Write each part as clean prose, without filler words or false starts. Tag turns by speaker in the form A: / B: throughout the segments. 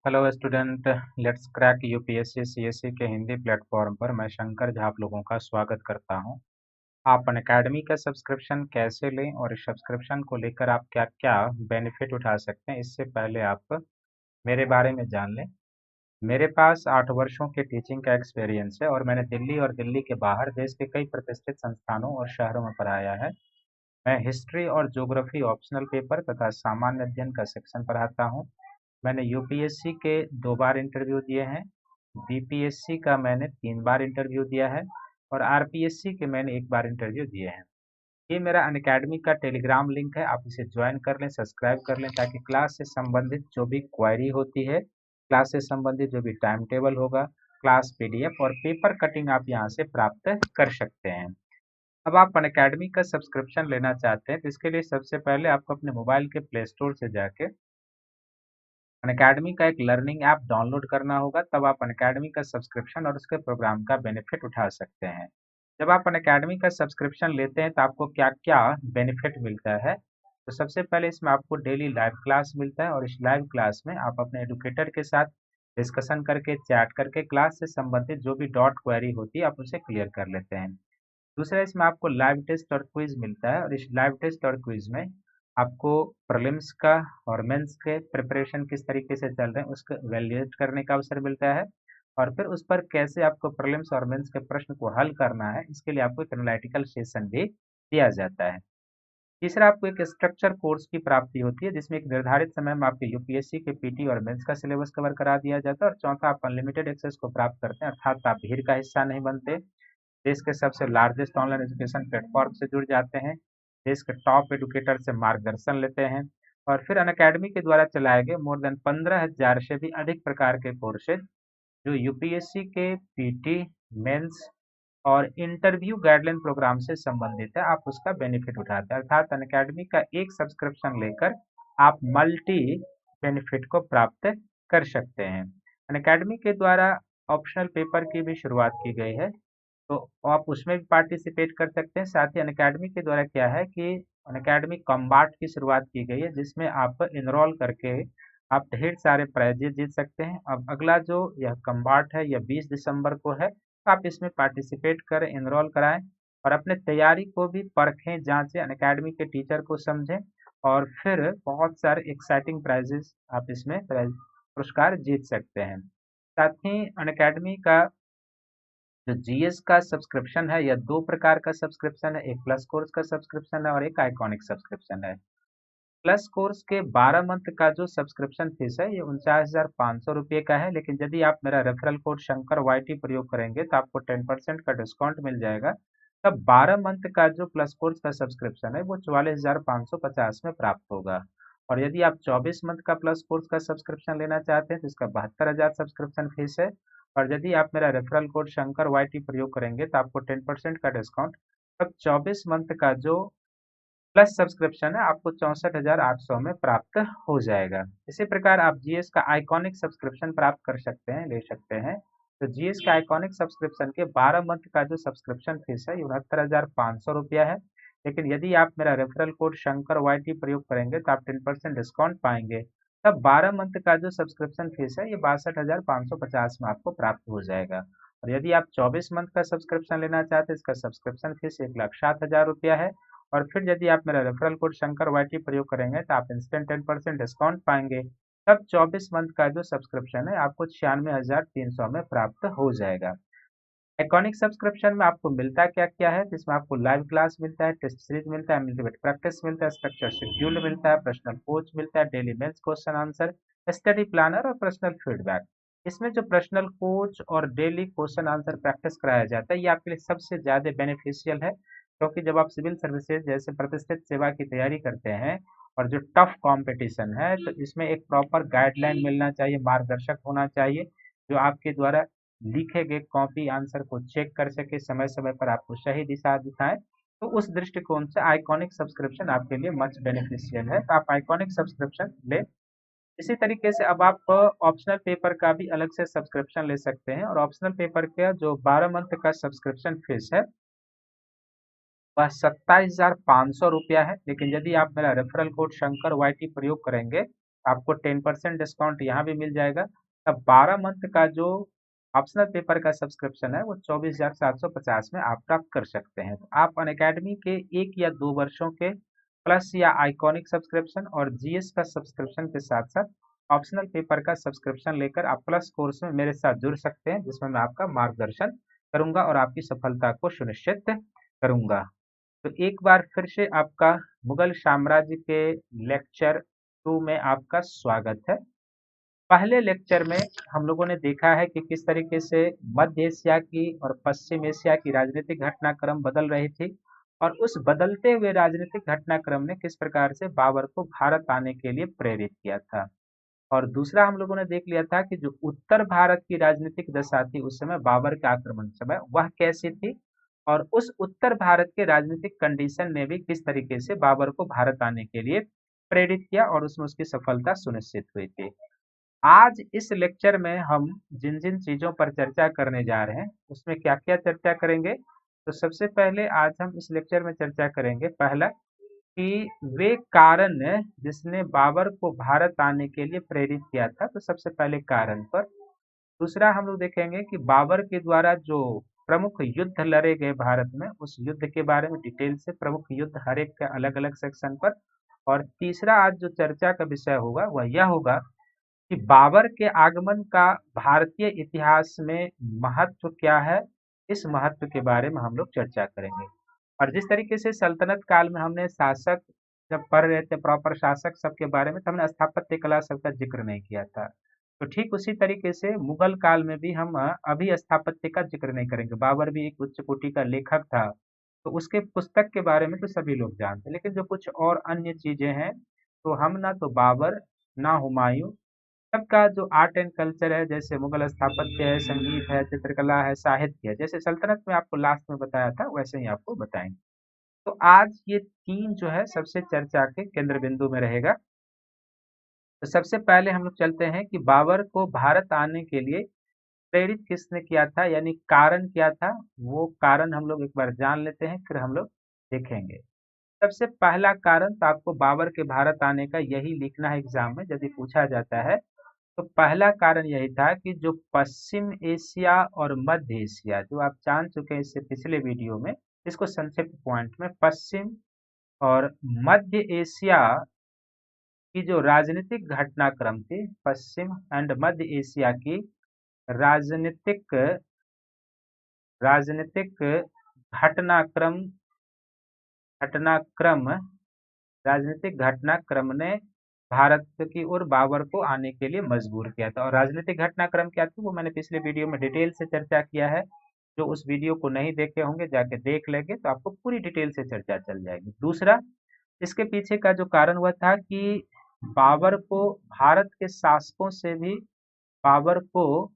A: Hello student. Let's crack UPSC CSC के Hindi platform पर मैं शंकर झा आप लोगों का स्वागत करता हूं। आप अनअकैडमी का सब्सक्रिप्शन कैसे लें और इस सब्सक्रिप्शन को लेकर आप क्या क्या बेनिफिट उठा सकते हैं, इससे पहले आप मेरे बारे में जान लें। मेरे पास 8 वर्षों के टीचिंग का एक्सपीरियंस है और मैंने दिल्ली और दिल्ली के बाहर देश के कई प्रतिष्ठित संस्थानों और शहरों में पढ़ाया है। मैं हिस्ट्री और ज्योग्राफी ऑप्शनल पेपर तथा सामान्य अध्ययन का सेक्शन पढ़ाता हूँ। मैंने यूपीएससी के 2 बार इंटरव्यू दिए हैं, बीपीएससी का मैंने 3 बार इंटरव्यू दिया है और आरपीएससी के मैंने 1 बार इंटरव्यू दिए हैं। ये मेरा अनअकैडमी का टेलीग्राम लिंक है, आप इसे ज्वाइन कर लें, सब्सक्राइब कर लें ताकि क्लास से संबंधित जो भी क्वेरी होती है, क्लास से संबंधित जो भी टाइम टेबल होगा, क्लास पीडीएफ और पेपर कटिंग आप यहाँ से प्राप्त कर सकते हैं। अब आप अनअकैडमी का सब्सक्रिप्शन लेना चाहते हैं तो इसके लिए सबसे पहले आपको अपने मोबाइल के प्ले स्टोर से जाके अनअकैडमी का एक लर्निंग ऐप डाउनलोड करना होगा, तब आप अनअकैडमी का सब्सक्रिप्शन और उसके प्रोग्राम का बेनिफिट उठा सकते हैं। जब आप अनअकैडमी का सब्सक्रिप्शन लेते हैं तो आपको क्या-क्या बेनिफिट मिलता है? तो सबसे पहले इसमें आपको डेली लाइव क्लास मिलता है और इस लाइव क्लास में आप अपने एडुकेटर के साथ डिस्कशन करके, चैट करके क्लास से संबंधित जो भी डाउट क्वेरी होती है आप उसे क्लियर कर लेते हैं। दूसरा, इसमें आपको लाइव टेस्ट और क्विज मिलता है और इस लाइव टेस्ट और क्विज में आपको प्रीलिम्स का और मेंस के प्रिपरेशन किस तरीके से चल रहे हैं उसको वैल्यूएट करने का अवसर मिलता है और फिर उस पर कैसे आपको प्रीलिम्स और मेंस के प्रश्न को हल करना है, इसके लिए आपको एक एनालिटिकल सेशन भी दिया जाता है। तीसरा, आपको एक स्ट्रक्चर कोर्स की प्राप्ति होती है जिसमें एक निर्धारित समय में आपके यूपीएससी के पीटी और मेंस का सिलेबस कवर करा दिया जाता है और चौथा, आप अनलिमिटेड एक्सेस को प्राप्त करते हैं, अर्थात आप भीड़ का हिस्सा नहीं बनते, देश के सबसे लार्जेस्ट ऑनलाइन एजुकेशन प्लेटफॉर्म से जुड़ जाते हैं, देश के टॉप एडुकेटर से मार्गदर्शन लेते हैं और फिर अनअकैडमी के द्वारा चलाए गए मोर देन 15,000 से भी अधिक प्रकार के कोर्सेज जो यूपीएससी के पीटी, मेंस और इंटरव्यू गाइडलाइन प्रोग्राम से संबंधित है, आप उसका बेनिफिट उठाते हैं। अर्थात अनअकैडमी का एक सब्सक्रिप्शन लेकर आप मल्टी बेनिफिट को प्राप्त कर सकते हैं। अनअकैडमी के द्वारा ऑप्शनल पेपर की भी शुरुआत की गई है, तो आप उसमें भी पार्टिसिपेट कर सकते हैं। साथ ही अनअकैडमी के द्वारा क्या है कि अनअकैडमी कॉम्बाट की शुरुआत की गई है जिसमें आप इनरोल करके आप ढेर सारे प्राइजेज जीत सकते हैं। अब अगला जो यह कॉम्बाट है यह 20 दिसंबर को है, तो आप इसमें पार्टिसिपेट करें, इनरोल कराएं और अपने तैयारी को भी परखें, जांचें, अनअकैडमी के टीचर को समझें और फिर बहुत सारे एक्साइटिंग प्राइजेस आप इसमें पुरस्कार जीत सकते हैं। साथ ही अनअकैडमी का जो जीएस का सब्सक्रिप्शन है यह 2 प्रकार का सब्सक्रिप्शन है, एक प्लस कोर्स का सब्सक्रिप्शन है और एक आइकॉनिक सब्सक्रिप्शन है। प्लस कोर्स के 12 मंथ का जो सब्सक्रिप्शन फीस है ये 49,500 रुपये का है, लेकिन यदि आप मेरा रेफरल कोड शंकर वाईटी प्रयोग करेंगे तो आपको 10% का डिस्काउंट मिल जाएगा। तब 12 मंथ का जो प्लस कोर्स का सब्सक्रिप्शन है वो 44,550 में प्राप्त होगा और यदि आप 24 मंथ का प्लस कोर्स का सब्सक्रिप्शन लेना चाहते हैं तो इसका 72,000 सब्सक्रिप्शन फीस है और यदि आप मेरा रेफरल कोड शंकर वाईटी प्रयोग करेंगे तो आपको 10% का डिस्काउंट, तब 24 मंथ का जो प्लस सब्सक्रिप्शन है आपको 64,800 में प्राप्त हो जाएगा। इसी प्रकार आप जीएस का आइकॉनिक सब्सक्रिप्शन प्राप्त कर सकते हैं, ले सकते हैं। तो जीएस का आइकॉनिक सब्सक्रिप्शन के 12 मंथ का जो सब्सक्रिप्शन फीस है ये 69,500 रुपया है, लेकिन यदि आप मेरा रेफरल कोड शंकर वाईटी प्रयोग करेंगे तो आप 10% डिस्काउंट पाएंगे, तब 12 मंथ का जो सब्सक्रिप्शन फीस है ये 62,550 में आपको प्राप्त हो जाएगा और यदि आप 24 मंथ का सब्सक्रिप्शन लेना चाहते हैं इसका सब्सक्रिप्शन फीस 1,07,000 रुपया है और फिर यदि आप मेरा रेफरल कोड शंकर वाईटी प्रयोग करेंगे तो आप इंस्टेंट 10% डिस्काउंट पाएंगे, तब 24 मंथ का जो सब्सक्रिप्शन है आपको 96,300 में प्राप्त हो जाएगा। आइकॉनिक सब्सक्रिप्शन में आपको मिलता क्या क्या है, तो इसमें आपको लाइव क्लास मिलता है, टेस्ट सीरीज मिलता है, मल्टीपल प्रैक्टिस मिलता है, स्ट्रक्चर शेड्यूल मिलता है, पर्सनल कोच मिलता है, daily mains question answer, study planner और पर्सनल फीडबैक। इसमें जो पर्सनल कोच और डेली क्वेश्चन आंसर प्रैक्टिस कराया जाता है ये आपके लिए सबसे ज्यादा बेनिफिशियल है, क्योंकि जब आप सिविल सर्विसेज जैसे प्रतिष्ठित सेवा की तैयारी करते हैं और जो टफ कंपटीशन है तो इसमें एक प्रॉपर गाइडलाइन मिलना चाहिए, मार्गदर्शक होना चाहिए जो आपके द्वारा लिखे गए कॉपी आंसर को चेक कर सके, समय समय पर आपको सही दिशा दिखाए। तो उस दृष्टिकोण से आइकॉनिक सब्सक्रिप्शन आपके लिए मच बेनिफिशियल है, तो आप आइकॉनिक सब्सक्रिप्शन ले। इसी तरीके से अब आप ऑप्शनल पेपर का भी अलग से सब्सक्रिप्शन ले सकते हैं और ऑप्शनल पेपर का जो 12 मंथ का सब्सक्रिप्शन फीस है वह 27,500 रुपया है, लेकिन यदि आप मेरा रेफरल कोड शंकर वाईटी प्रयोग करेंगे आपको 10% डिस्काउंट यहाँ भी मिल जाएगा। तब 12 मंथ का जो ऑप्शनल पेपर का सब्सक्रिप्शन है वो 24,750 में आप प्राप्त कर सकते हैं। तो आप अनअकैडमी के 1 या 2 वर्षों के प्लस या आइकॉनिक सब्सक्रिप्शन और जीएस का सब्सक्रिप्शन के साथ साथ ऑप्शनल पेपर का सब्सक्रिप्शन लेकर आप प्लस कोर्स में मेरे साथ जुड़ सकते हैं, जिसमें मैं आपका मार्गदर्शन करूंगा और आपकी सफलता को सुनिश्चित करूंगा। तो एक बार फिर से आपका मुगल साम्राज्य के लेक्चर 2 में आपका स्वागत है। पहले लेक्चर में हम लोगों ने देखा है कि किस तरीके से मध्य एशिया की और पश्चिम एशिया की राजनीतिक घटनाक्रम बदल रही थी और उस बदलते हुए राजनीतिक घटनाक्रम ने किस प्रकार से बाबर को भारत आने के लिए प्रेरित किया था। और दूसरा हम लोगों ने देख लिया था कि जो उत्तर भारत की राजनीतिक दशा थी उस समय बाबर के आक्रमण समय वह कैसी थी और उस उत्तर भारत के राजनीतिक कंडीशन ने भी किस तरीके से बाबर को भारत आने के लिए प्रेरित किया और उसमें उसकी सफलता सुनिश्चित हुई थी। आज इस लेक्चर में हम जिन जिन चीजों पर चर्चा करने जा रहे हैं उसमें क्या क्या चर्चा करेंगे। तो सबसे पहले आज हम इस लेक्चर में चर्चा करेंगे पहला कि वे कारण जिसने बाबर को भारत आने के लिए प्रेरित किया था, तो सबसे पहले कारण पर। दूसरा हम लोग देखेंगे कि बाबर के द्वारा जो प्रमुख युद्ध लड़े गए भारत में उस युद्ध के बारे में डिटेल से, प्रमुख युद्ध हर एक के अलग अलग सेक्शन पर। और तीसरा आज जो चर्चा का विषय होगा वह यह होगा कि बाबर के आगमन का भारतीय इतिहास में महत्व क्या है। इस महत्व के बारे में हम लोग चर्चा करेंगे। और जिस तरीके से सल्तनत काल में हमने शासक जब पढ़ रहे थे प्रॉपर शासक सब के बारे में, तो हमने स्थापत्य कला सब का जिक्र नहीं किया था। तो ठीक उसी तरीके से मुगल काल में भी हम अभी स्थापत्य का जिक्र नहीं करेंगे। बाबर भी एक उच्च कोटि का लेखक था, तो उसके पुस्तक के बारे में तो सभी लोग जानते हैं, लेकिन जो कुछ और अन्य चीजें हैं तो हम ना तो बाबर ना हुमायूं, सबका जो आर्ट एंड कल्चर है जैसे मुगल स्थापत्य है, संगीत है, चित्रकला है, साहित्य है, जैसे सल्तनत में आपको लास्ट में बताया था वैसे ही आपको बताएंगे। तो आज ये तीन जो है सबसे चर्चा के केंद्र बिंदु में रहेगा। तो सबसे पहले हम लोग चलते हैं कि बाबर को भारत आने के लिए प्रेरित किसने किया था, यानी कारण क्या था। वो कारण हम लोग एक बार जान लेते हैं, फिर हम लोग देखेंगे। सबसे पहला कारण तो आपको बाबर के भारत आने का यही लिखना है एग्जाम में यदि पूछा जाता है। तो पहला कारण यही था कि जो पश्चिम एशिया और मध्य एशिया, जो आप जान चुके हैं इससे पिछले वीडियो में, इसको संक्षिप्त पॉइंट में, पश्चिम और मध्य एशिया की जो राजनीतिक घटनाक्रम थी, पश्चिम एंड मध्य एशिया की राजनीतिक राजनीतिक घटनाक्रम घटनाक्रम राजनीतिक घटनाक्रम ने भारत की ओर बाबर को आने के लिए मजबूर किया था। और राजनीतिक घटनाक्रम क्या थी वो मैंने पिछले वीडियो में डिटेल से चर्चा किया है। जो उस वीडियो को नहीं देखे होंगे जाके देख लेंगे तो आपको पूरी डिटेल से चर्चा चल जाएगी। दूसरा, इसके पीछे का जो कारण हुआ था कि बाबर को भारत के शासकों से भी बाबर को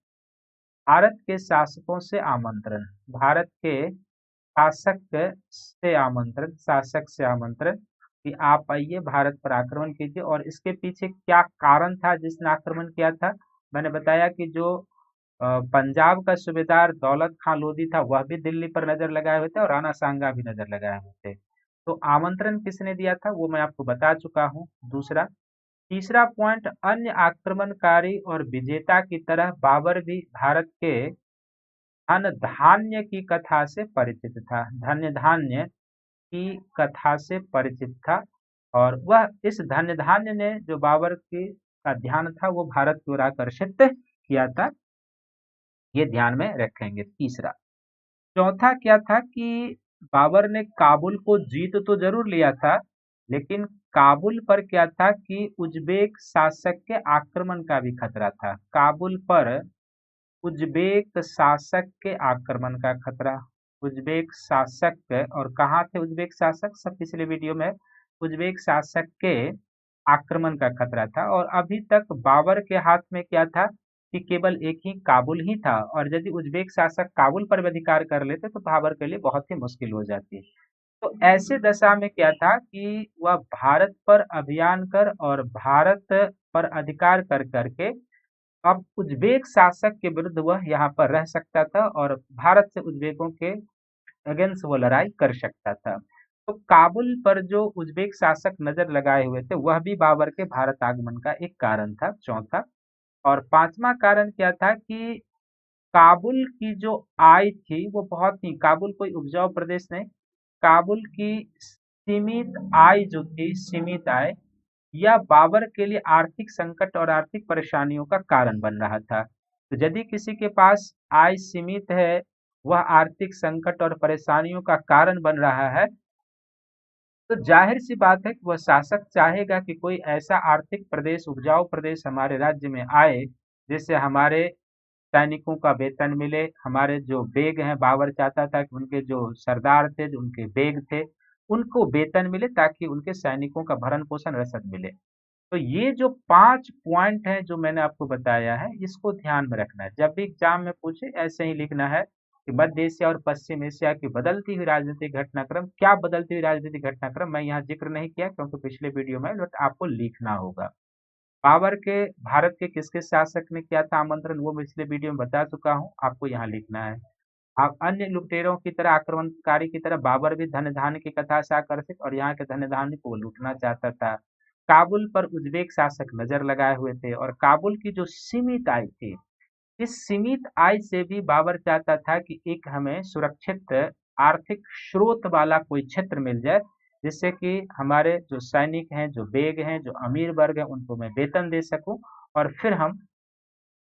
A: भारत के शासकों से आमंत्रण, भारत के शासक से आमंत्रण कि आप आइए भारत पर आक्रमण कीजिए। और इसके पीछे क्या कारण था जिसने आक्रमण किया था। मैंने बताया कि जो पंजाब का सूबेदार दौलत खां लोधी था वह भी दिल्ली पर नजर लगाए हुए थे और राणा सांगा भी नजर लगाए हुए थे। तो आमंत्रण किसने दिया था वो मैं आपको बता चुका हूँ। दूसरा, तीसरा पॉइंट, अन्य आक्रमणकारी और विजेता की तरह बाबर भी भारत के धन धान्य की कथा से परिचित था, धन्य धान्य की कथा से परिचित था। और वह इस धन्य धान्य ने जो बाबर की का ध्यान था वो भारत की ओर आकर्षित किया था, ये ध्यान में रखेंगे। तीसरा, चौथा क्या था कि बाबर ने काबुल को जीत तो जरूर लिया था, लेकिन काबुल पर क्या था कि उज्बेक शासक के आक्रमण का भी खतरा था। काबुल पर उज्बेक शासक के आक्रमण का खतरा, उज्बेक शासक, और कहाँ थे उज्बेक शासक, सब पिछले वीडियो में, उज्बेक शासक के आक्रमण का खतरा था। और अभी तक बाबर के हाथ में क्या था कि केवल एक ही काबुल ही था, और यदि उज्बेक शासक काबुल पर भी अधिकार कर लेते तो बाबर के लिए बहुत ही मुश्किल हो जाती। तो ऐसे दशा में क्या था कि वह भारत पर अभियान कर और भारत पर अधिकार कर करके अब उज्बेक शासक के विरुद्ध वह यहाँ पर रह सकता था और भारत से उज्बेकों के अगेंस्ट वो लड़ाई कर सकता था। तो काबुल पर जो उज्बेक शासक नजर लगाए हुए थे वह भी बाबर के भारत आगमन का एक कारण था, चौथा। और पांचवा कारण क्या था कि काबुल की जो आय थी वो बहुत ही, काबुल कोई उपजाऊ प्रदेश नहीं, काबुल की सीमित आय जो थी, सीमित आय, यह बाबर के लिए आर्थिक संकट और आर्थिक परेशानियों का कारण बन रहा था। तो यदि किसी के पास आय सीमित है, वह आर्थिक संकट और परेशानियों का कारण बन रहा है, तो जाहिर सी बात है कि वह शासक चाहेगा कि कोई ऐसा आर्थिक प्रदेश, उपजाऊ प्रदेश हमारे राज्य में आए जिससे हमारे सैनिकों का वेतन मिले। हमारे जो बेग हैं, बाबर चाहता था कि उनके जो सरदार थे, जो उनके बेग थे, उनको वेतन मिले ताकि उनके सैनिकों का भरण पोषण रसद मिले। तो ये जो 5 पॉइंट हैं जो मैंने आपको बताया है, इसको ध्यान में रखना है। जब भी एग्जाम में पूछे ऐसे ही लिखना है कि मध्य एशिया और पश्चिम एशिया की बदलती हुई राजनीतिक घटनाक्रम। क्या बदलती हुई राजनीतिक घटनाक्रम, मैं यहाँ जिक्र नहीं किया क्योंकि पिछले वीडियो में, बट आपको लिखना होगा। बाबर के भारत के किस किस शासक ने किया था आमंत्रण, वो मैं पिछले वीडियो में बता चुका हूँ, आपको यहाँ लिखना है। आप अन्य लुटेरों की तरह, आक्रमणकारी की तरह बाबर भी धन धान्य की कथा से आकर्षित और यहाँ के धन धान्य को लूटना चाहता था। काबुल पर उज्बेक शासक नजर लगाए हुए थे और काबुल की जो सीमित आय थी, इस सीमित आय से भी बाबर चाहता था कि एक हमें सुरक्षित आर्थिक स्रोत वाला कोई क्षेत्र मिल जाए जिससे कि हमारे जो सैनिक हैं, जो बेग हैं, जो अमीर वर्ग है, उनको मैं वेतन दे सकूं और फिर हम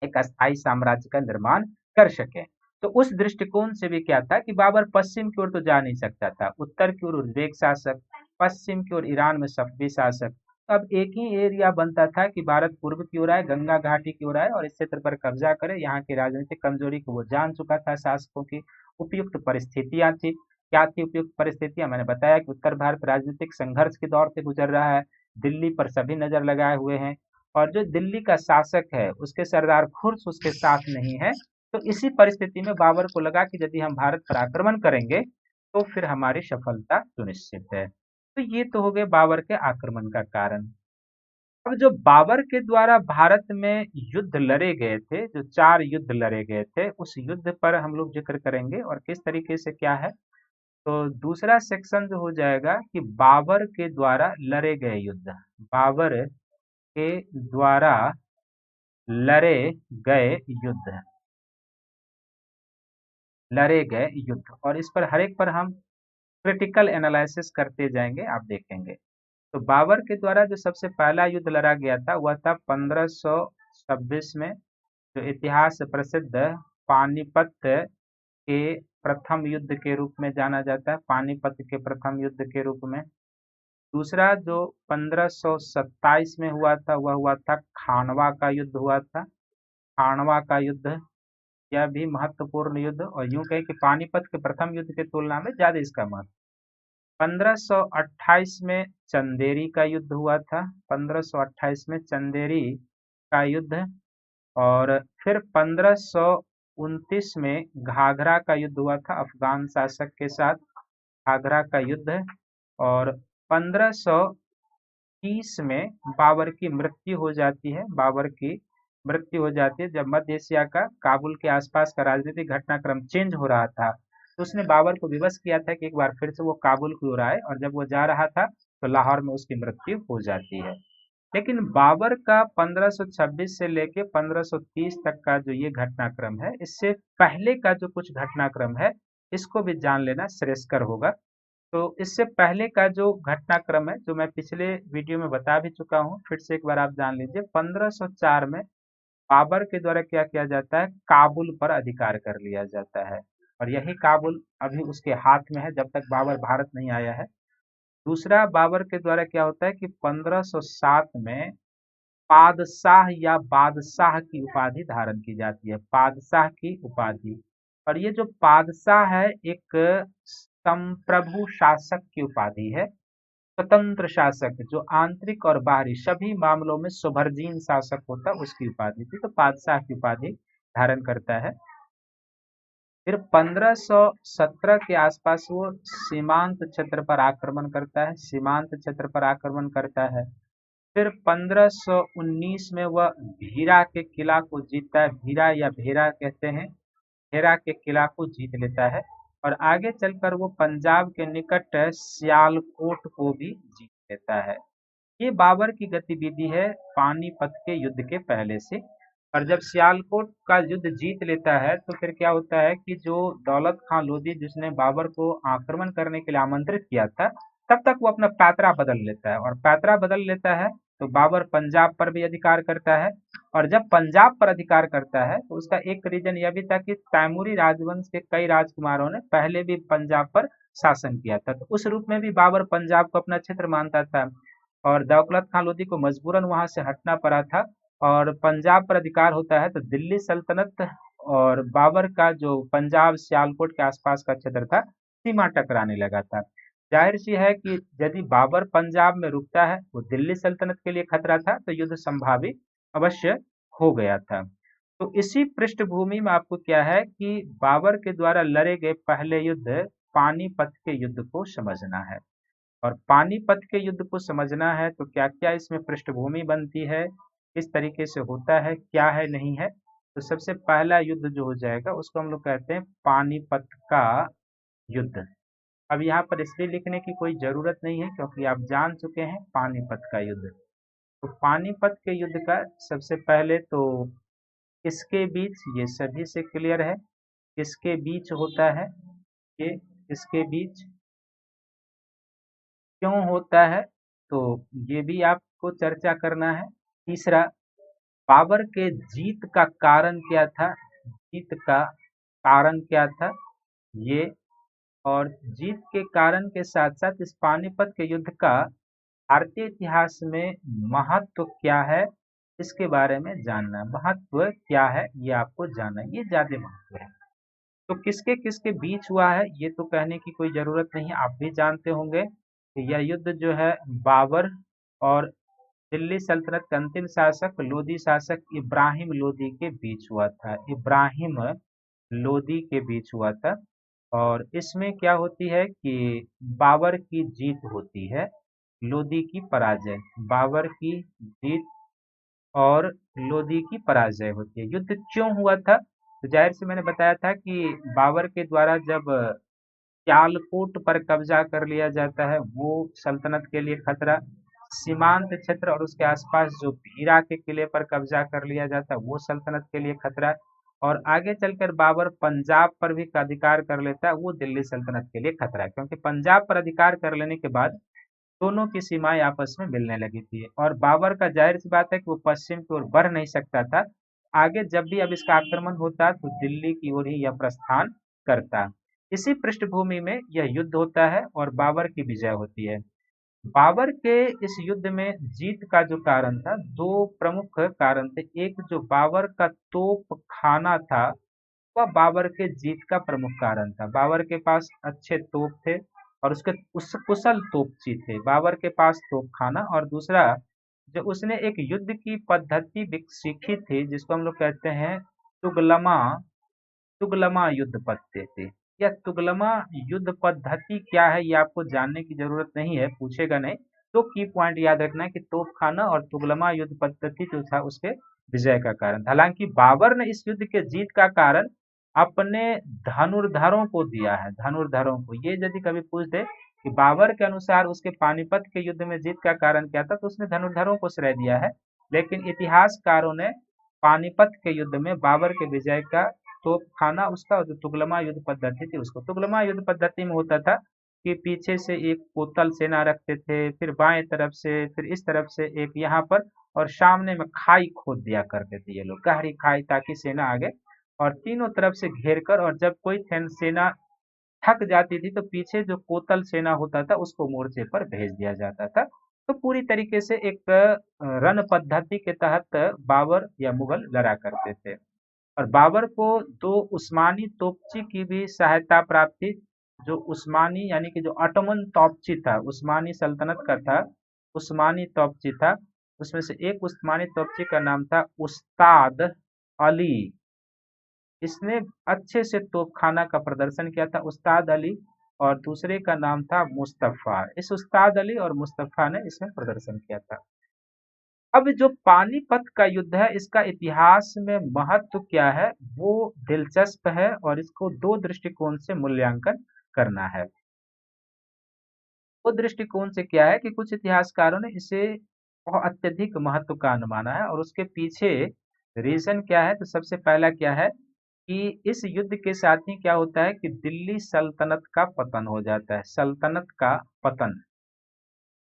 A: एक अस्थायी साम्राज्य का निर्माण कर सकें। तो उस दृष्टिकोण से भी क्या था कि बाबर पश्चिम की ओर तो जा नहीं सकता था, उत्तर की ओर उज्बेक शासक, पश्चिम की ओर ईरान में सफवी शासक। अब एक ही एरिया बनता था कि भारत पूर्व की ओर आए, गंगा घाटी की ओर आए और इस क्षेत्र पर कब्जा करे। यहाँ की राजनीतिक कमजोरी को वो जान चुका था शासकों की। उपयुक्त परिस्थितियां थी, क्या थी उपयुक्त परिस्थितियां, मैंने बताया कि उत्तर भारत राजनीतिक संघर्ष के दौर से गुजर रहा है, दिल्ली पर सभी नजर लगाए हुए हैं और जो दिल्ली का शासक है उसके सरदार खुर्स उसके साथ नहीं है। तो इसी परिस्थिति में बाबर को लगा कि यदि हम भारत पर आक्रमण करेंगे तो फिर हमारी सफलता सुनिश्चित है। तो ये तो हो गए बाबर के आक्रमण का कारण। अब जो बाबर के द्वारा भारत में युद्ध लड़े गए थे, जो 4 युद्ध लड़े गए थे, उस युद्ध पर हम लोग जिक्र करेंगे और किस तरीके से क्या है। तो दूसरा सेक्शन जो हो जाएगा कि बाबर के द्वारा लड़े गए युद्ध, बाबर के द्वारा लड़े गए युद्ध, लड़े गए युद्ध, और इस पर हर एक पर हम क्रिटिकल एनालिसिस करते जाएंगे, आप देखेंगे। तो बाबर के द्वारा जो सबसे पहला युद्ध लड़ा गया था वह था 1526 में, जो इतिहास प्रसिद्ध पानीपत के प्रथम युद्ध के रूप में जाना जाता है, पानीपत के प्रथम युद्ध के रूप में। दूसरा जो 1527 में हुआ था वह हुआ था खानवा का युद्ध हुआ था, खानवा का युद्ध। यह भी महत्वपूर्ण युद्ध, और यूं कहें कि पानीपत के प्रथम युद्ध की तुलना में ज्यादा इसका महत्व। 1528 में चंदेरी का युद्ध हुआ था, 1528 में चंदेरी का युद्ध। और फिर 1529 में घाघरा का युद्ध हुआ था अफगान शासक के साथ, घाघरा का युद्ध। और 1530 में बाबर की मृत्यु हो जाती है, बाबर की मृत्यु हो जाती है जब मध्य एशिया का, काबुल के आसपास का राजनीतिक घटनाक्रम चेंज हो रहा था। तो उसने बाबर को विवश किया था कि एक बार फिर से वो काबुल की ओर आए, और जब वो जा रहा था तो लाहौर में उसकी मृत्यु हो जाती है। लेकिन बाबर का 1526 से लेके 1530 तक का जो ये घटनाक्रम है, इससे पहले का जो कुछ घटनाक्रम है इसको भी जान लेना श्रेयस्कर होगा। तो इससे पहले का जो घटनाक्रम है, जो मैं पिछले वीडियो में बता भी चुका हूँ, फिर से एक बार आप जान लीजिए। 1504 में बाबर के द्वारा क्या किया जाता है, काबुल पर अधिकार कर लिया जाता है, और यही काबुल अभी उसके हाथ में है जब तक बाबर भारत नहीं आया है। दूसरा, बाबर के द्वारा क्या होता है कि 1507 में पादशाह या बादशाह की उपाधि धारण की जाती है, पादशाह की उपाधि। और ये जो पादशाह है एक संप्रभु शासक की उपाधि है, स्वतंत्र शासक, जो आंतरिक और बाहरी सभी मामलों में सोभरजीन शासक होता है, उसकी उपाधि थी। तो बादशाह की उपाधि धारण करता है। फिर 1517 के आसपास वो सीमांत क्षेत्र पर आक्रमण करता है, सीमांत क्षेत्र पर आक्रमण करता है। फिर 1519 में वह भीरा के किला को जीतता है, भीरा या भेरा कहते हैं, भेरा के किला को जीत लेता है। और आगे चलकर वो पंजाब के निकट सियालकोट को भी जीत लेता है। ये बाबर की गतिविधि है पानीपत के युद्ध के पहले से। और जब सियालकोट का युद्ध जीत लेता है तो फिर क्या होता है कि जो दौलत खां लोधी जिसने बाबर को आक्रमण करने के लिए आमंत्रित किया था, तब तक वो अपना पैतरा बदल लेता है। और पैतरा बदल लेता है तो बाबर पंजाब पर भी अधिकार करता है। और जब पंजाब पर अधिकार करता है तो उसका एक रीजन यह भी था कि तैमूरी राजवंश के कई राजकुमारों ने पहले भी पंजाब पर शासन किया था, तो उस रूप में भी बाबर पंजाब को अपना क्षेत्र मानता था। और दौलत खां लोधी को मजबूरन वहां से हटना पड़ा था। और पंजाब पर अधिकार होता है तो दिल्ली सल्तनत और बाबर का जो पंजाब सियालकोट के आसपास का क्षेत्र था, सीमा टकराने लगा था। जाहिर सी है कि यदि बाबर पंजाब में रुकता है, वो दिल्ली सल्तनत के लिए खतरा था, तो युद्ध संभावित अवश्य हो गया था। तो इसी पृष्ठभूमि में आपको क्या है कि बाबर के द्वारा लड़े गए पहले युद्ध पानीपत के युद्ध को समझना है। और पानीपत के युद्ध को समझना है तो क्या क्या इसमें पृष्ठभूमि बनती है, किस तरीके से होता है, क्या है नहीं है। तो सबसे पहला युद्ध जो हो जाएगा उसको हम लोग कहते हैं पानीपत का युद्ध। अब यहाँ पर इसलिए लिखने की कोई जरूरत नहीं है क्योंकि आप जान चुके हैं पानीपत का युद्ध। तो पानीपत के युद्ध का सबसे पहले तो किसके बीच, ये सभी से क्लियर है किसके बीच होता है, ये किसके बीच क्यों होता है, तो ये भी आपको चर्चा करना है। तीसरा, बाबर के जीत का कारण क्या था, जीत का कारण क्या था ये। और जीत के कारण के साथ साथ इस पानीपत के युद्ध का भारतीय इतिहास में महत्व क्या है, इसके बारे में जानना है। महत्व क्या है ये आपको जानना है, ये ज्यादा महत्व है। तो किसके किसके बीच हुआ है ये तो कहने की कोई जरूरत नहीं है, आप भी जानते होंगे कि यह युद्ध जो है बाबर और दिल्ली सल्तनत के अंतिम शासक लोधी शासक इब्राहिम लोधी के बीच हुआ था। इब्राहिम लोधी के बीच हुआ था। और इसमें क्या होती है कि बाबर की जीत होती है, लोधी की पराजय। बाबर की जीत और लोधी की पराजय होती है। युद्ध क्यों हुआ था, तो जाहिर से मैंने बताया था कि बाबर के द्वारा जब सियालकोट पर कब्जा कर लिया जाता है, वो सल्तनत के लिए खतरा। सीमांत क्षेत्र और उसके आसपास जो भीरा के किले पर कब्जा कर लिया जाता है, वो सल्तनत के लिए खतरा। और आगे चलकर बाबर पंजाब पर भी अधिकार कर लेता है, वो दिल्ली सल्तनत के लिए खतरा है, क्योंकि पंजाब पर अधिकार कर लेने के बाद दोनों की सीमाएं आपस में मिलने लगी थी। और बाबर का जाहिर सी बात है कि वो पश्चिम की ओर बढ़ नहीं सकता था। आगे जब भी अब इसका आक्रमण होता तो दिल्ली की ओर ही यह प्रस्थान करता। इसी पृष्ठभूमि में यह युद्ध होता है और बाबर की विजय होती है। बाबर के इस युद्ध में जीत का जो कारण था, दो प्रमुख कारण थे। एक जो बाबर का तोप खाना था, वह बाबर के जीत का प्रमुख कारण था। बाबर के पास अच्छे तोप थे और उसके उस कुशल तोपची थे। बाबर के पास तोप खाना, और दूसरा जो उसने एक युद्ध की पद्धति सीखी थी जिसको हम लोग कहते हैं तुगलमा। तुगलमा युद्ध पद्धति। यह तुगलमा युद्ध पद्धति क्या है ये आपको जानने की जरूरत नहीं है, पूछेगा नहीं। तो की पॉइंट याद रखना है कि तोप खाना और तुगलमा युद्ध पद्धति जो था उसके विजय का कारण था। हालांकि बाबर ने इस युद्ध के जीत का कारण अपने धनुर्धरों को दिया है। धनुर्धरों को, ये यदि कभी पूछ दे कि बाबर के अनुसार उसके पानीपत के युद्ध में जीत का कारण क्या था, तो उसने धनुर्धरों को श्रेय दिया है। लेकिन इतिहासकारों ने पानीपत के युद्ध में बाबर के विजय का तोप खाना, उसका जो तुगलमा युद्ध पद्धति थी उसको। तुगलमा युद्ध पद्धति में होता था कि पीछे से एक कोतल सेना रखते थे, फिर बाएं तरफ से, फिर इस तरफ से एक यहाँ पर, और सामने में खाई खोद दिया करते थे ये लोग, गहरी खाई, ताकि सेना आगे, और तीनों तरफ से घेर कर, और जब कोई सेना थक जाती थी तो पीछे जो कोतल सेना होता था उसको मोर्चे पर भेज दिया जाता था। तो पूरी तरीके से एक रण पद्धति के तहत बाबर या मुगल लड़ा करते थे। और बाबर को दो उस्मानी तोपची की भी सहायता प्राप्त थी। जो उस्मानी यानी कि जो ऑटोमन तोपची था, उस्मानी सल्तनत का था, उस्मानी तोपची था, उसमें से एक उस्मानी तोपची का नाम था उस्ताद अली। इसने अच्छे से तोपखाना का प्रदर्शन किया था, उस्ताद अली। और दूसरे का नाम था मुस्तफा। इस उस्ताद अली और मुस्तफा ने इसमें प्रदर्शन किया था। अब जो पानीपत का युद्ध है, इसका इतिहास में महत्व क्या है, वो दिलचस्प है और इसको दो दृष्टिकोण से मूल्यांकन करना है। वो दृष्टिकोण से क्या है कि कुछ इतिहासकारों ने इसे बहुत अत्यधिक महत्व का अनुमाना है और उसके पीछे रीजन क्या है। तो सबसे पहला क्या है कि इस युद्ध के साथ ही क्या होता है कि दिल्ली सल्तनत का पतन हो जाता है, सल्तनत का पतन।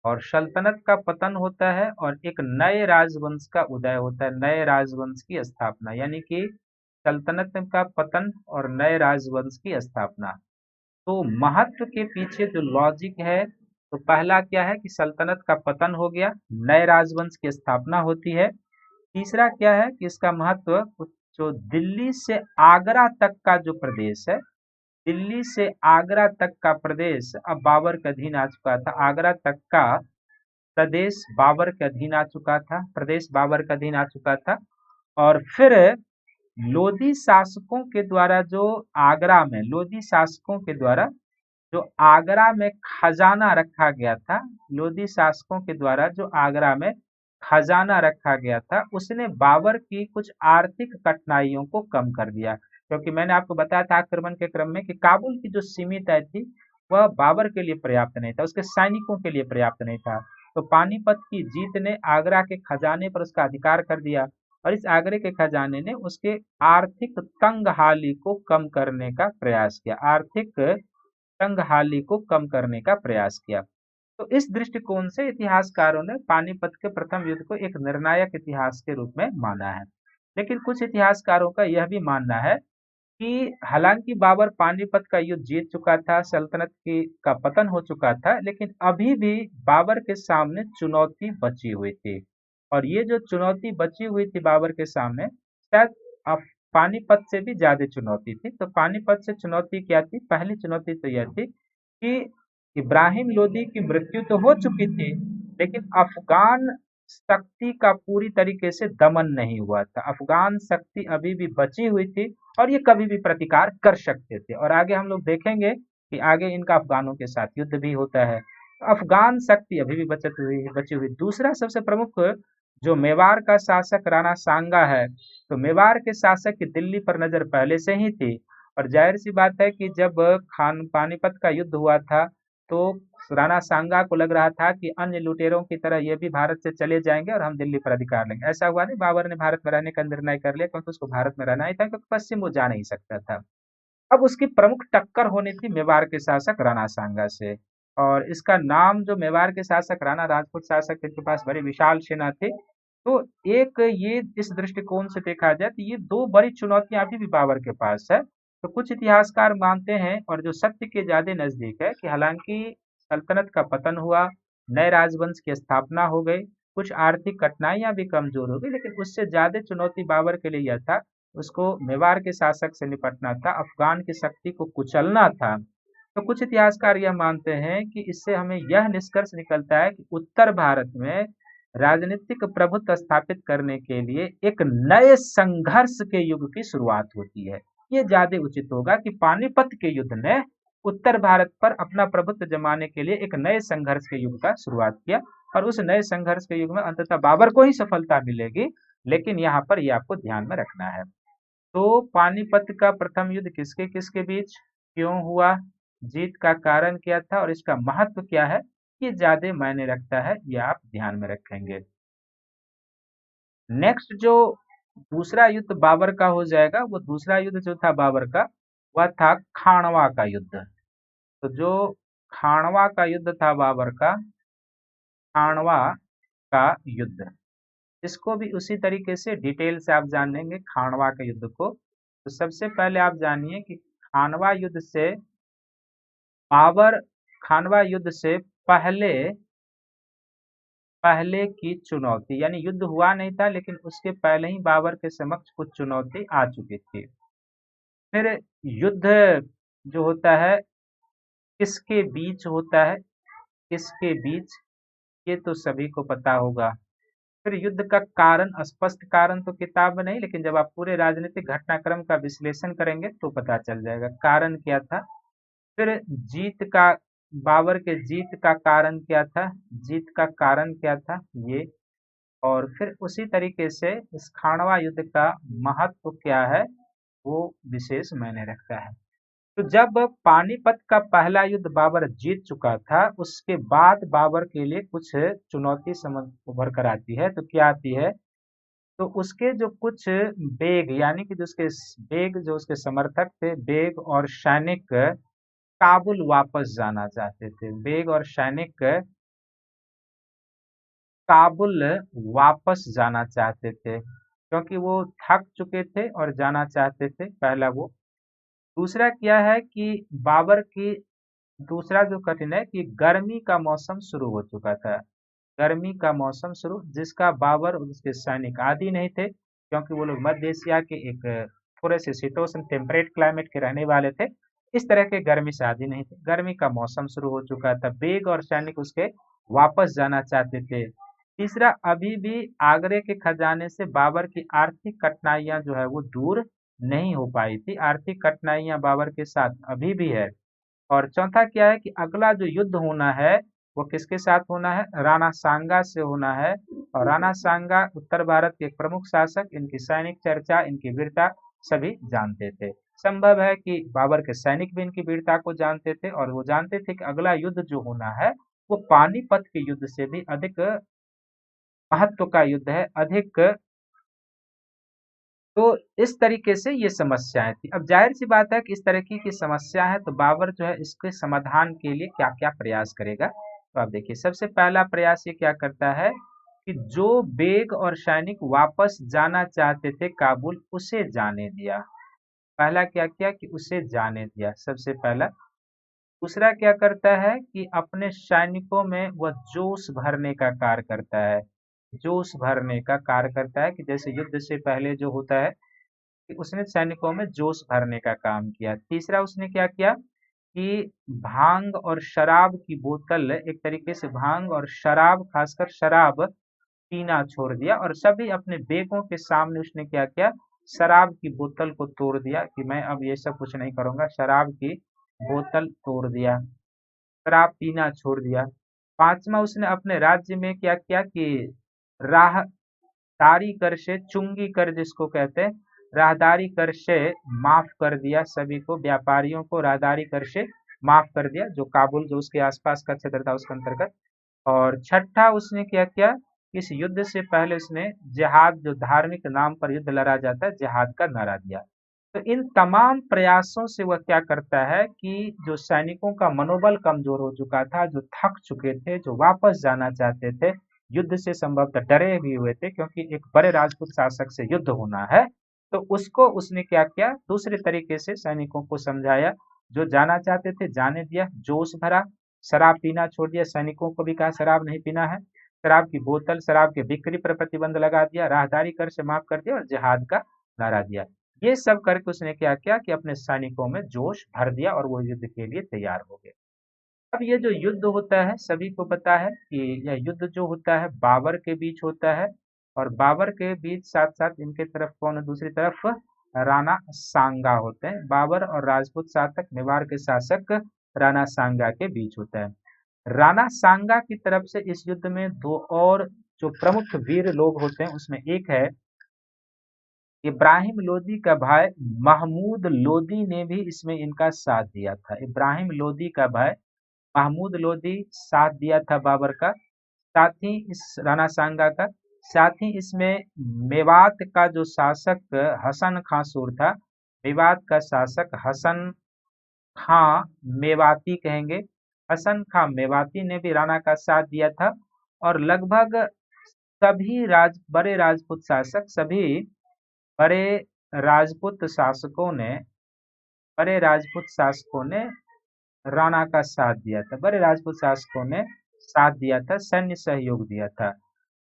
A: और सल्तनत का पतन होता है और एक नए राजवंश का उदय होता है, नए राजवंश की स्थापना, यानी कि सल्तनत का पतन और नए राजवंश की स्थापना। तो महत्व के पीछे जो लॉजिक है, तो पहला क्या है कि सल्तनत का पतन हो गया, नए राजवंश की स्थापना होती है। तीसरा क्या है कि इसका महत्व, जो दिल्ली से आगरा तक का जो प्रदेश है, दिल्ली से आगरा तक का प्रदेश अब बाबर के अधीन आ चुका था। आगरा तक का प्रदेश बाबर के अधीन आ चुका था, प्रदेश बाबर के अधीन आ चुका था। और फिर लोधी शासकों के द्वारा जो आगरा में, लोधी शासकों के द्वारा जो आगरा में खजाना रखा गया था, लोधी शासकों के द्वारा जो आगरा में खजाना रखा गया था, उसने बाबर की कुछ आर्थिक कठिनाइयों को कम कर दिया। क्योंकि मैंने आपको बताया था आक्रमण के क्रम में कि काबुल की जो सीमित आय थी वह बाबर के लिए पर्याप्त नहीं था, उसके सैनिकों के लिए पर्याप्त नहीं था। तो पानीपत की जीत ने आगरा के खजाने पर उसका अधिकार कर दिया और इस आगरे के खजाने ने उसके आर्थिक तंगहाली को कम करने का प्रयास किया, आर्थिक तंगहाली को कम करने का प्रयास किया। तो इस दृष्टिकोण से इतिहासकारों ने पानीपत के प्रथम युद्ध को एक निर्णायक इतिहास के रूप में माना है। लेकिन कुछ इतिहासकारों का यह भी मानना है कि हालांकि बाबर पानीपत का युद्ध जीत चुका था, सल्तनत की का पतन हो चुका था, लेकिन अभी भी बाबर के सामने चुनौती बची हुई थी। और ये जो चुनौती बची हुई थी बाबर के सामने, शायद अब पानीपत से भी ज्यादा चुनौती थी। तो पानीपत से चुनौती क्या थी? पहली चुनौती तो यह थी कि इब्राहिम लोदी की मृत्यु तो हो चुकी थी, लेकिन अफगान शक्ति का पूरी तरीके से दमन नहीं हुआ था। अफगान शक्ति अभी भी बची हुई थी और ये कभी भी प्रतिकार कर सकते थे। और आगे हम लोग देखेंगे कि आगे इनका अफगानों के साथ युद्ध भी होता है। अफगान शक्ति अभी भी बची हुई। दूसरा सबसे प्रमुख, जो मेवाड़ का शासक राणा सांगा है, तो मेवाड़ के शासक की दिल्ली पर नजर पहले से ही थी। और जाहिर सी बात है कि जब खान पानीपत का युद्ध हुआ था, तो राणा सांगा को लग रहा था कि अन्य लुटेरों की तरह ये भी भारत से चले जाएंगे और हम दिल्ली पर अधिकार लेंगे। ऐसा हुआ नहीं, बाबर ने भारत में रहने का निर्णय कर लिया, क्योंकि उसको भारत में रहना ही था, क्योंकि पश्चिम वो जा नहीं सकता था। अब उसकी प्रमुख टक्कर होनी थी मेवाड़ के शासक राणा सांगा से। और इसका नाम, जो मेवाड़ के शासक राणा राजपूत शासक थे, इनके पास बड़ी विशाल सेना थी। तो एक ये इस दृष्टिकोण से देखा जाए तो ये दो बड़ी चुनौतियां अभी भी बाबर के पास है। तो कुछ इतिहासकार मानते हैं और जो सत्य के ज्यादा नजदीक है कि हालांकि सल्तनत का पतन हुआ, नए राजवंश की स्थापना हो गई, कुछ आर्थिक कठिनाइयां भी कमजोर हो गई, लेकिन उससे ज्यादा चुनौती बाबर के लिए यह था, उसको मेवाड़ के शासक से निपटना था, अफगान की शक्ति को कुचलना था। तो कुछ इतिहासकार यह मानते हैं कि इससे हमें यह निष्कर्ष निकलता है कि उत्तर भारत में राजनीतिक प्रभुत्व स्थापित करने के लिए एक नए संघर्ष के युग की शुरुआत होती है। ये ज्यादा उचित होगा कि पानीपत के युद्ध ने उत्तर भारत पर अपना प्रभुत्व जमाने के लिए एक नए संघर्ष के युग का शुरुआत किया। और उस नए संघर्ष के युग में अंततः बाबर को ही सफलता मिलेगी। लेकिन यहाँ पर यह आपको ध्यान में रखना है। तो पानीपत का प्रथम युद्ध किसके किसके बीच क्यों हुआ, जीत का कारण क्या था और इसका महत्व क्या है, ये ज्यादा मायने रखता है, ये आप ध्यान में रखेंगे। नेक्स्ट जो दूसरा युद्ध बाबर का हो जाएगा, वो दूसरा युद्ध जो था बाबर का, वह था खानवा का युद्ध। तो जो खानवा का युद्ध था बाबर का, खानवा का युद्ध, इसको भी उसी तरीके से डिटेल से आप जानेंगे खानवा के युद्ध को। तो सबसे पहले आप जानिए कि खानवा युद्ध से बाबर, खानवा युद्ध से पहले पहले की चुनौती, यानी युद्ध हुआ नहीं था लेकिन उसके पहले ही बाबर के समक्ष कुछ चुनौती आ चुकी थी। फिर युद्ध जो होता है किसके बीच होता है, किसके बीच, ये तो सभी को पता होगा। फिर युद्ध का कारण, स्पष्ट कारण तो किताब में नहीं, लेकिन जब आप पूरे राजनीतिक घटनाक्रम का विश्लेषण करेंगे तो पता चल जाएगा कारण क्या था। फिर जीत का, बाबर के जीत का कारण क्या था, जीत का कारण क्या था ये। और फिर उसी तरीके से इस खांडवा युद्ध का महत्व क्या है वो विशेष मायने रखता है। तो जब पानीपत का पहला युद्ध बाबर जीत चुका था, उसके बाद बाबर के लिए कुछ चुनौती समझ उभर कर आती है। तो क्या आती है? तो उसके जो कुछ बेग यानी कि जो उसके बेग जो उसके समर्थक थे, बेग और सैनिक काबुल वापस जाना चाहते थे। बेग और सैनिक काबुल वापस जाना चाहते थे क्योंकि वो थक चुके थे और जाना चाहते थे, पहला वो। दूसरा क्या है कि बाबर की दूसरा जो कठिन है कि गर्मी का मौसम शुरू हो चुका था। गर्मी का मौसम शुरू, जिसका बाबर और उसके सैनिक आदी नहीं थे क्योंकि वो लोग मध्य एशिया के एक थोड़े से शीतोष्ण टेम्परेट क्लाइमेट के रहने वाले थे। इस तरह के गर्मी से आदी नहीं थे। गर्मी का मौसम शुरू हो चुका था, बेग और सैनिक उसके वापस जाना चाहते थे। तीसरा, अभी भी आगरे के खजाने से बाबर की आर्थिक कठिनाइयां जो है वो दूर नहीं हो पाई थी। आर्थिक कठिनाइयां बाबर के साथ अभी भी है। और चौथा क्या है कि अगला जो युद्ध होना है वो किसके साथ होना है? राणा सांगा से होना है। और राणा सांगा उत्तर भारत के एक प्रमुख शासक, इनकी सैनिक चर्चा, इनकी वीरता सभी जानते थे। संभव है कि बाबर के सैनिक भी इनकी वीरता को जानते थे और वो जानते थे कि अगला युद्ध जो होना है वो पानीपत के युद्ध से भी अधिक महत्व का युद्ध है, अधिक। तो इस तरीके से ये समस्याएं थी। अब जाहिर सी बात है कि इस तरह की समस्या है तो बाबर जो है इसके समाधान के लिए क्या क्या प्रयास करेगा। तो आप देखिए, सबसे पहला प्रयास ये क्या करता है कि जो बेग और सैनिक वापस जाना चाहते थे काबुल, उसे जाने दिया। पहला क्या किया कि उसे जाने दिया, सबसे पहला। दूसरा क्या करता है कि अपने सैनिकों में वह जोश भरने का कार्य करता है। जोश भरने का कार्य करता है कि जैसे युद्ध से पहले जो होता है कि उसने सैनिकों में जोश भरने का काम किया। तीसरा उसने क्या किया कि भांग और शराब की बोतल, एक तरीके से भांग और शराब, खासकर शराब पीना छोड़ दिया और सभी अपने बेगों के सामने उसने क्या किया, शराब की बोतल को तोड़ दिया कि मैं अब ये सब कुछ नहीं करूंगा। शराब की बोतल तोड़ दिया, शराब पीना छोड़ दिया। पांचवा, उसने अपने राज्य में क्या किया कि राहदारी कर से, चुंगी कर जिसको कहते हैं, राहदारी कर से माफ कर दिया। सभी को, व्यापारियों को राहदारी कर से माफ कर दिया, जो काबुल जो उसके आसपास का क्षेत्र था उसके अंतर्गत। और छठा उसने क्या किया, इस युद्ध से पहले उसने जिहाद, जो धार्मिक नाम पर युद्ध लड़ा जाता है, जिहाद का नारा दिया। तो इन तमाम प्रयासों से वह क्या करता है कि जो सैनिकों का मनोबल कमजोर हो चुका था, जो थक चुके थे, जो वापस जाना चाहते थे, युद्ध से संभवतः डरे भी हुए थे क्योंकि एक बड़े राजपूत शासक से युद्ध होना है, तो उसको उसने क्या किया, दूसरे तरीके से सैनिकों को समझाया। जो जाना चाहते थे जाने दिया, जोश भरा, शराब पीना छोड़ दिया, सैनिकों को भी कहा शराब नहीं पीना है, शराब की बोतल, शराब के बिक्री पर प्रतिबंध लगा दिया, राहदारी कर से माफ कर दिया और जिहाद का नारा दिया। ये सब करके उसने क्या किया कि अपने सैनिकों में जोश भर दिया और वो युद्ध के लिए तैयार हो गए। अब ये जो युद्ध होता है, सभी को पता है कि यह युद्ध जो होता है बाबर के बीच होता है। और बाबर के बीच साथ साथ इनके तरफ कौन है? दूसरी तरफ राणा सांगा होते हैं। बाबर और राजपूत शासक, मेवाड़ के शासक राणा सांगा के बीच होता है। राणा सांगा की तरफ से इस युद्ध में दो और जो प्रमुख वीर लोग होते हैं उसमें एक है इब्राहिम लोदी का भाई महमूद लोदी ने भी इसमें इनका साथ दिया था। इब्राहिम लोदी का भाई महमूद लोदी साथ दिया था बाबर का, साथ ही इस राणा सांगा का। साथ ही इसमें मेवात का जो शासक हसन खां सूर था, मेवात का शासक हसन खां मेवाती कहेंगे, हसन खां मेवाती ने भी राणा का साथ दिया था। और लगभग सभी बड़े राजपूत शासक, सभी बड़े राजपूत शासकों ने बड़े राजपूत शासकों ने राणा का साथ दिया था। बड़े राजपूत शासकों ने साथ दिया था, सैन्य सहयोग दिया था।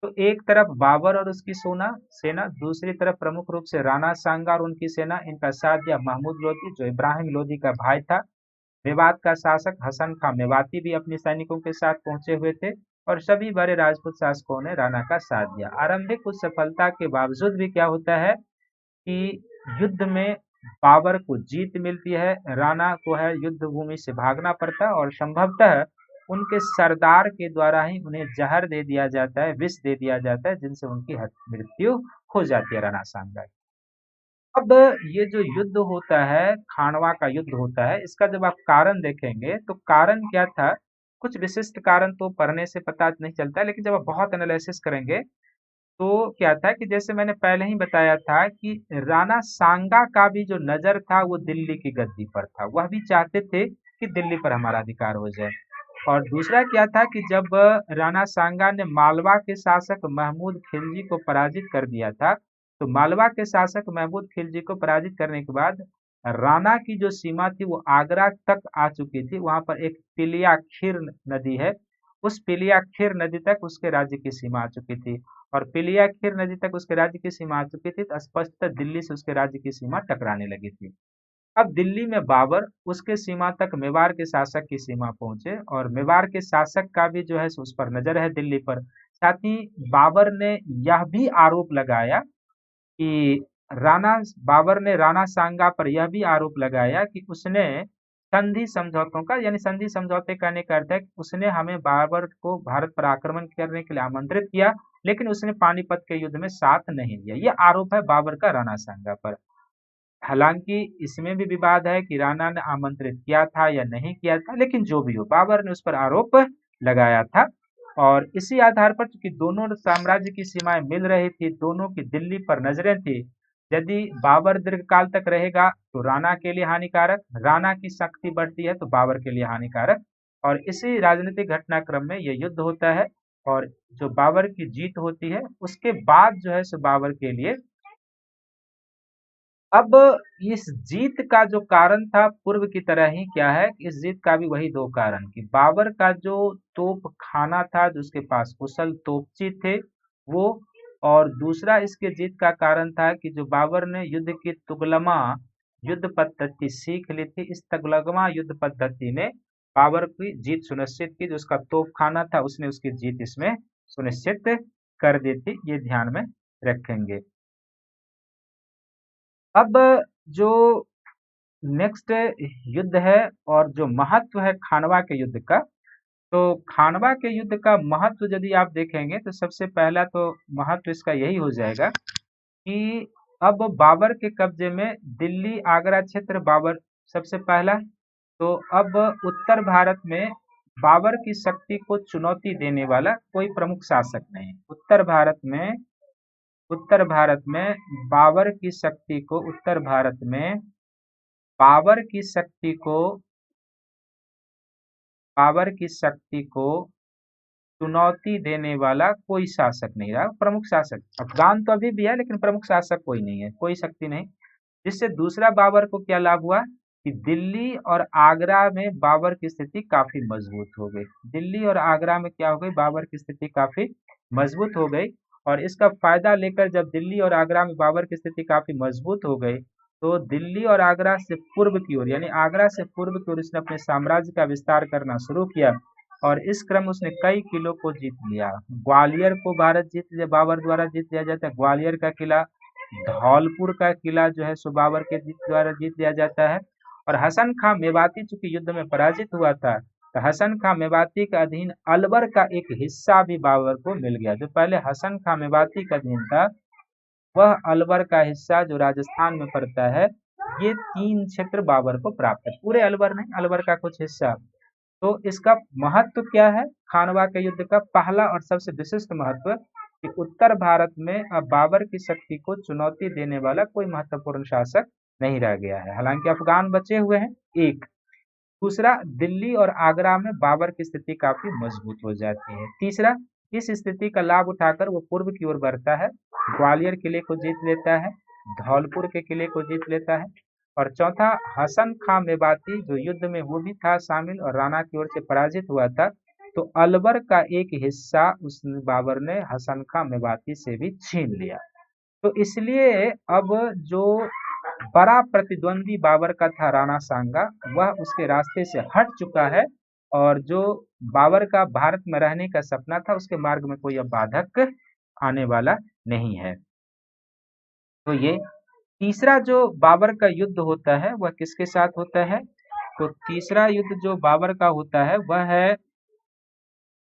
A: तो एक तरफ बाबर और उसकी सेना, दूसरी तरफ प्रमुख रूप से राणा सांगा और उनकी सेना, इनका साथ दिया महमूद लोदी जो इब्राहिम लोदी का भाई था। मेवात का शासक हसन खां मेवाती भी अपने सैनिकों के साथ पहुंचे हुए थे और सभी बड़े राजपूत शासकों ने राणा का साथ दिया। आरंभिक उस सफलता के बावजूद भी क्या होता है कि युद्ध में बाबर को जीत मिलती है, राणा को है युद्ध भूमि से भागना पड़ता है और संभवतः उनके सरदार के द्वारा ही उन्हें जहर दे दिया जाता है, विष दे दिया जाता है, जिनसे उनकी मृत्यु हो जाती है राणा सांगा। अब ये जो युद्ध होता है, खानवा का युद्ध होता है, इसका जब आप कारण देखेंगे तो कारण क्या था, कुछ विशिष्ट कारण तो पढ़ने से पता नहीं चलता है, लेकिन जब आप बहुत एनालिसिस करेंगे तो क्या था कि जैसे मैंने पहले ही बताया था कि राणा सांगा का भी जो नजर था वो दिल्ली की गद्दी पर था। वह भी चाहते थे कि दिल्ली पर हमारा अधिकार हो जाए। और दूसरा क्या था कि जब राणा सांगा ने मालवा के शासक महमूद खिलजी को पराजित कर दिया था, तो मालवा के शासक महमूद खिलजी को पराजित करने के बाद राणा की जो सीमा थी वो आगरा तक आ चुकी थी। वहां पर एक पिलिया खीर नदी है, उस पिलिया खीर नदी तक उसके राज्य की सीमा आ चुकी थी। और पिलिया खीर नदी तक उसके राज्य की सीमा आ चुकी थी, तो स्पष्टतः दिल्ली से उसके राज्य की सीमा टकराने लगी थी। अब दिल्ली में बाबर उसके सीमा तक मेवाड़ के शासक की सीमा पहुंचे, और मेवाड़ के शासक का भी जो है उस पर नजर है दिल्ली पर। साथ ही बाबर ने यह भी आरोप लगाया कि राणा बाबर ने राणा सांगा पर यह भी आरोप लगाया कि उसने संधि समझौतों का, यानी संधि समझौते कहने का अर्थ है कि उसने हमें बाबर को भारत पर आक्रमण करने के लिए आमंत्रित किया, लेकिन उसने पानीपत के युद्ध में साथ नहीं दिया। यह आरोप है बाबर का राणा सांगा पर। हालांकि इसमें भी विवाद है कि राणा ने आमंत्रित किया था या नहीं किया था, लेकिन जो भी हो बाबर ने उस पर आरोप लगाया था। और इसी आधार पर चूंकि दोनों साम्राज्य की सीमाएं मिल रही थी, दोनों की दिल्ली पर नजरें थी, यदि बाबर दीर्घकाल तक रहेगा तो राणा के लिए हानिकारक, राणा की शक्ति बढ़ती है तो बाबर के लिए हानिकारक। और इसी राजनीतिक घटनाक्रम में यह युद्ध होता है, और जो बाबर की जीत होती है उसके बाद जो है सो बाबर के लिए, अब इस जीत का जो कारण था पूर्व की तरह ही क्या है, इस जीत का भी वही दो कारण कि बाबर का जो तोप खाना था, जो उसके पास कुशल तोपची थे वो, और दूसरा इसके जीत का कारण था कि जो बाबर ने युद्ध की तुगलमा युद्ध पद्धति सीख ली थी, इस तुगलमा युद्ध पद्धति ने बाबर की जीत सुनिश्चित की। जो उसका तोप खाना था उसने उसकी जीत इसमें सुनिश्चित कर दी थी, ये ध्यान में रखेंगे। अब जो नेक्स्ट युद्ध है और जो महत्व है खानवा के युद्ध का, तो खानवा के युद्ध का महत्व यदि आप देखेंगे तो सबसे पहला तो महत्व इसका यही हो जाएगा कि अब बाबर के कब्जे में दिल्ली आगरा क्षेत्र बाबर सबसे पहला। तो अब उत्तर भारत में बाबर की शक्ति को चुनौती देने वाला कोई प्रमुख शासक नहीं। उत्तर भारत में बाबर की शक्ति को उत्तर भारत में बाबर की शक्ति को बाबर की शक्ति को चुनौती देने वाला कोई शासक नहीं रहा। प्रमुख शासक अफगान तो अभी भी है, लेकिन प्रमुख शासक कोई नहीं है, कोई शक्ति नहीं। जिससे दूसरा बाबर को क्या लाभ हुआ कि दिल्ली और आगरा में बाबर की स्थिति काफी मजबूत हो गई। दिल्ली और आगरा में क्या हो गई, बाबर की स्थिति काफी मजबूत हो गई। और इसका फायदा लेकर जब दिल्ली और आगरा में बाबर की स्थिति काफी मजबूत हो गई, तो दिल्ली और आगरा से पूर्व की ओर, यानी आगरा से पूर्व की ओर उसने अपने साम्राज्य का विस्तार करना शुरू किया। और इस क्रम उसने कई किलों को जीत लिया। ग्वालियर को भारत जीत लिया, बाबर द्वारा जीत लिया जाता है ग्वालियर का किला। धौलपुर का किला जो है सो बाबर के द्वारा जीत लिया जाता है। और हसन खां मेवाती चूंकि युद्ध में पराजित हुआ था, तो हसन खां मेवाती का अधीन अलवर का एक हिस्सा भी बाबर को मिल गया। जो पहले हसन खां मेवाती का अधीन था, वह अलवर का हिस्सा जो राजस्थान में पड़ता है, ये 3 क्षेत्र बाबर को प्राप्त है। पूरे अलवर नहीं, अलवर का कुछ हिस्सा। तो इसका महत्व क्या है, खानवा के युद्ध का पहला और सबसे विशिष्ट महत्व कि उत्तर भारत में अब बाबर की शक्ति को चुनौती देने वाला कोई महत्वपूर्ण शासक नहीं रह गया है। हालांकि अफगान बचे हुए हैं एक। दूसरा, दिल्ली और आगरा में बाबर की स्थिति काफी मजबूत हो जाती है। तीसरा, इस स्थिति का लाभ उठाकर वो पूर्व की ओर बढ़ता है, ग्वालियर किले को जीत लेता है, धौलपुर के किले को जीत लेता है। और चौथा, हसन खां मेवाती जो युद्ध में वो भी था शामिल और राणा की ओर से पराजित हुआ था, तो अलवर का एक हिस्सा उस बाबर ने हसन खां मेवाती से भी छीन लिया। तो इसलिए अब जो बड़ा प्रतिद्वंदी बाबर का था राणा सांगा, वह उसके रास्ते से हट चुका है। और जो बाबर का भारत में रहने का सपना था, उसके मार्ग में कोई अब बाधक आने वाला नहीं है। तो ये तीसरा जो बाबर का युद्ध होता है वह किसके साथ होता है, तो तीसरा युद्ध जो बाबर का होता है वह है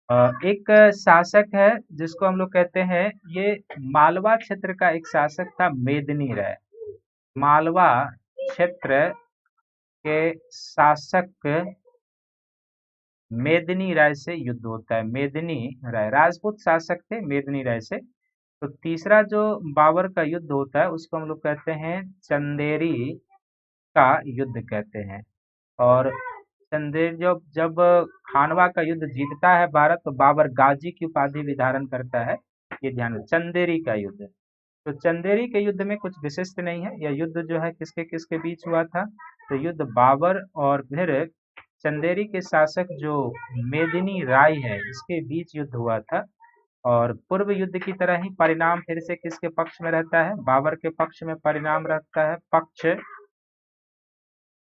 A: एक शासक है जिसको हम लोग कहते हैं, ये मालवा क्षेत्र का एक शासक था, मेदिनी राय। मालवा क्षेत्र के शासक मेदिनी राय से युद्ध होता है। मेदिनी राय राजपूत शासक थे, मेदिनी राय से। तो तीसरा जो बाबर का युद्ध होता है उसको हम लोग कहते हैं चंदेरी का युद्ध कहते हैं। और चंदेरी जब जब खानवा का युद्ध जीतता है भारत, तो बाबर गाजी की उपाधि भी धारण करता है। ये ध्यान रखें, चंदेरी का युद्ध। तो चंदेरी के युद्ध में कुछ विशिष्ट नहीं है। यह युद्ध जो है किसके किसके बीच हुआ था, तो युद्ध बाबर और फिर चंदेरी के शासक जो मेदिनी राय है, इसके बीच युद्ध हुआ था। और पूर्व युद्ध की तरह ही परिणाम फिर से किसके पक्ष में रहता है, बाबर के पक्ष में परिणाम रहता है।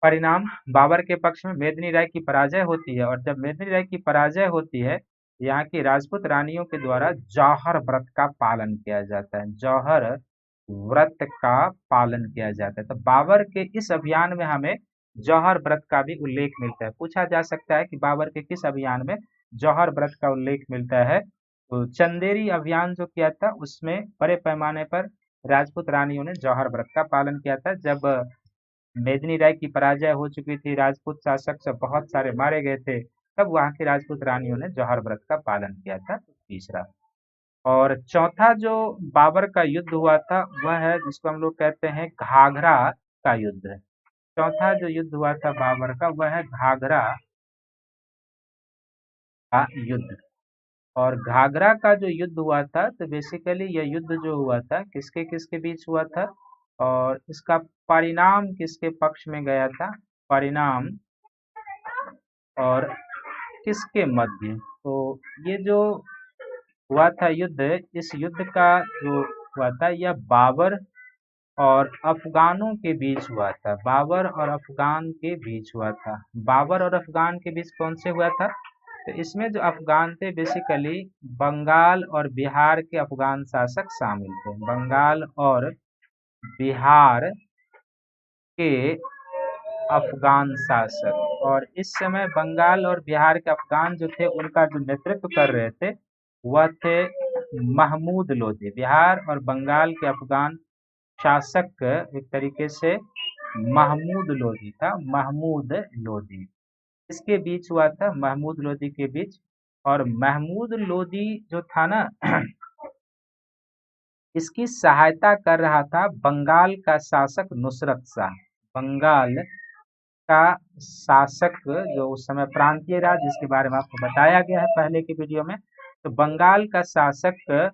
A: परिणाम बाबर के पक्ष में मेदिनी राय की पराजय होती है। और जब मेदिनी राय की पराजय होती है, यहाँ की राजपूत रानियों के द्वारा जौहर व्रत का पालन किया जाता है। जौहर व्रत का पालन किया जाता है। तो बाबर के इस अभियान में हमें जौहर व्रत का भी उल्लेख मिलता है। पूछा जा सकता है कि बाबर के किस अभियान में जौहर व्रत का उल्लेख मिलता है। तो चंदेरी अभियान जो किया था उसमें बड़े पैमाने पर राजपूत रानियों ने जौहर व्रत का पालन किया था। जब मेदिनी राय की पराजय हो चुकी थी, राजपूत शासक सब बहुत सारे मारे गए थे, तब वहां की राजपूत रानियों ने जौहर व्रत का पालन किया था। तीसरा और चौथा जो बाबर का युद्ध हुआ था वह है जिसको हम लोग कहते हैं घाघरा का युद्ध। चौथा जो युद्ध हुआ था बाबर का वह है घाघरा का युद्ध। और घाघरा का जो युद्ध हुआ था, तो बेसिकली यह युद्ध जो हुआ था किसके किसके बीच हुआ था और इसका परिणाम किसके पक्ष में गया था, परिणाम और किसके मध्य। तो ये जो हुआ था युद्ध, इस युद्ध का जो हुआ था यह बाबर और अफगानों के बीच हुआ था। बाबर और अफगान के बीच हुआ था। बाबर और अफगान के बीच कौन से हुआ था, तो इसमें जो अफगान थे बेसिकली बंगाल और बिहार के अफगान शासक शामिल थे। बंगाल और बिहार के अफगान शासक। और इस समय बंगाल और बिहार के अफगान जो थे उनका जो नेतृत्व कर रहे थे वह थे महमूद लोधी। बिहार और बंगाल के अफगान शासक एक तरीके से महमूद लोधी था। महमूद लोधी इसके बीच हुआ था, महमूद लोधी के बीच। और महमूद लोधी जो था ना इसकी सहायता कर रहा था बंगाल का शासक नुसरत शाह। बंगाल का शासक जो उस समय प्रांतीय राज, जिसके बारे में आपको बताया गया है पहले की वीडियो में, तो बंगाल का शासक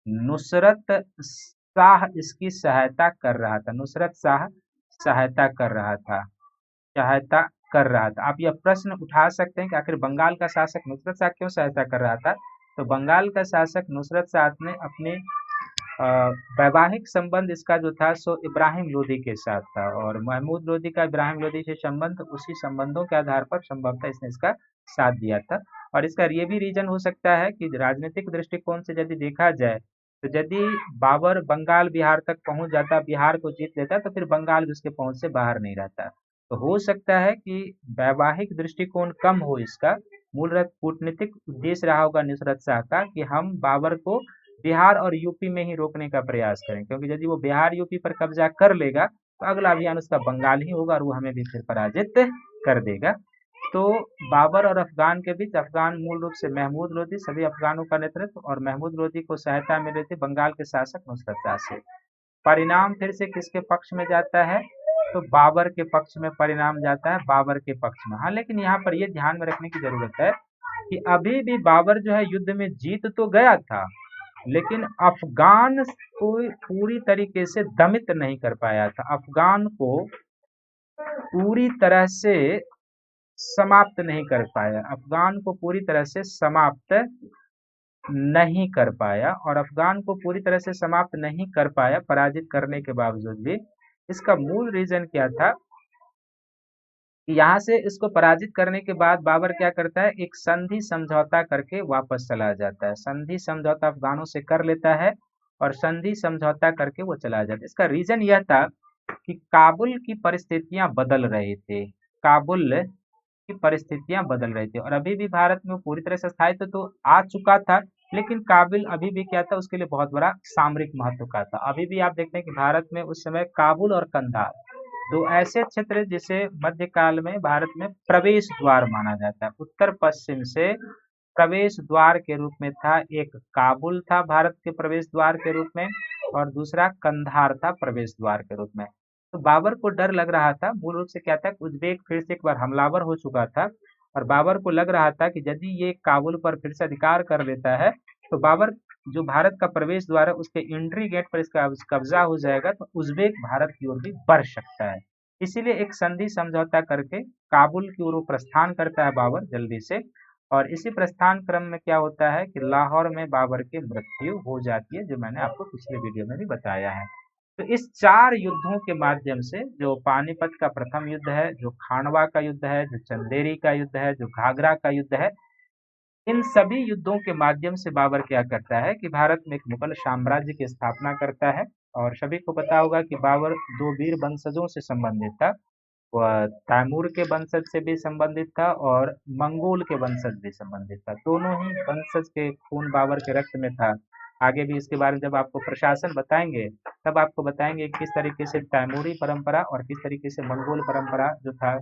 A: नुसरत शाह इसकी सहायता कर रहा था। नुसरत शाह सहायता कर रहा था, सहायता कर रहा था। आप यह प्रश्न उठा सकते हैं कि आखिर बंगाल का शासक नुसरत शाह क्यों सहायता कर रहा था। तो बंगाल का शासक नुसरत शाह ने अपने वैवाहिक संबंध इसका जो था सो इब्राहिम लोदी के साथ था। और महमूद लोदी का इब्राहिम लोदी से संबंध, उसी संबंधों के आधार पर संभवतः इसने इसका साथ दिया था। और इसका ये भी रीजन हो सकता है कि राजनीतिक दृष्टिकोण से यदि देखा जाए, तो यदि बाबर बंगाल बिहार तक पहुंच जाता, बिहार को जीत लेता, तो फिर बंगाल भी उसके पहुंच से बाहर नहीं रहता। तो हो सकता है कि वैवाहिक दृष्टिकोण कम हो इसका, मूल कूटनीतिक उद्देश्य रहा होगा नुसरत शाह का कि हम बाबर को बिहार और यूपी में ही रोकने का प्रयास करें, क्योंकि यदि वो बिहार यूपी पर कब्जा कर लेगा तो अगला अभियान उसका बंगाल ही होगा और वो हमें भी फिर पराजित कर देगा। तो बाबर और अफगान के बीच, अफगान मूल रूप से महमूद लोदी, सभी अफगानों का नेतृत्व, और महमूद लोदी को सहायता मिली थी बंगाल के शासक नुसरत शाह से। परिणाम फिर से किसके पक्ष में जाता है, तो बाबर के पक्ष में परिणाम जाता है, बाबर के पक्ष में। हाँ, लेकिन यहाँ पर यह ध्यान में रखने की जरूरत है कि अभी भी बाबर जो है युद्ध में जीत तो गया था, लेकिन अफगान को पूरी तरीके से दमित नहीं कर पाया था। अफगान को पूरी तरह से समाप्त नहीं कर पाया, अफगान को पूरी तरह से समाप्त नहीं कर पाया। और अफगान को पूरी तरह से समाप्त नहीं कर पाया पराजित करने के बावजूद भी। इसका मूल रीजन क्या था कि यहाँ से इसको पराजित करने के बाद बाबर क्या करता है, एक संधि समझौता करके वापस चला जाता है। संधि समझौता अफगानों से कर लेता है और संधि समझौता करके वो चला जाता है। इसका रीजन यह था कि काबुल की परिस्थितियां बदल रही थी। काबुल की परिस्थितियां बदल रही थी और अभी भी भारत में वो पूरी तरह से स्थायित्व तो आ चुका था, लेकिन काबिल अभी भी क्या था, उसके लिए बहुत बड़ा सामरिक महत्व का था। अभी भी आप देखते हैं कि भारत में उस समय काबुल और कंधार दो ऐसे क्षेत्र जिसे मध्यकाल में भारत में प्रवेश द्वार माना जाता है। उत्तर पश्चिम से प्रवेश द्वार के रूप में था, एक काबुल था भारत के प्रवेश द्वार के रूप में और दूसरा कंधार था प्रवेश द्वार के रूप में। तो बाबर को डर लग रहा था, मूल रूप से क्या था, उज्बेक फिर से एक बार हमलावर हो चुका था और बाबर को लग रहा था कि यदि ये काबुल पर फिर से अधिकार कर लेता है तो बाबर जो भारत का प्रवेश द्वार है उसके एंट्री गेट पर इसका कब्जा हो जाएगा, तो उज्बेक भारत की ओर भी बढ़ सकता है। इसीलिए एक संधि समझौता करके काबुल की ओर वो प्रस्थान करता है बाबर जल्दी से, और इसी प्रस्थान क्रम में क्या होता है कि लाहौर में बाबर की मृत्यु हो जाती है, जो मैंने आपको पिछले वीडियो में भी बताया है। तो इस 4 युद्धों के माध्यम से, जो पानीपत का प्रथम युद्ध है, जो खानवा का युद्ध है, जो चंदेरी का युद्ध है, जो घाघरा का युद्ध है, इन सभी युद्धों के माध्यम से बाबर क्या करता है कि भारत में एक मुगल साम्राज्य की स्थापना करता है। और सभी को पता होगा कि बाबर 2 वीर वंशजों से संबंधित था। वह तैमूर के वंशज से भी संबंधित था और मंगोल के वंशज भी संबंधित था। दोनों ही वंशज के खून बाबर के रक्त में था। आगे भी इसके बारे में जब आपको प्रशासन बताएंगे तब आपको बताएंगे किस तरीके से तैमूरी परंपरा और किस तरीके से मंगोल परंपरा जो था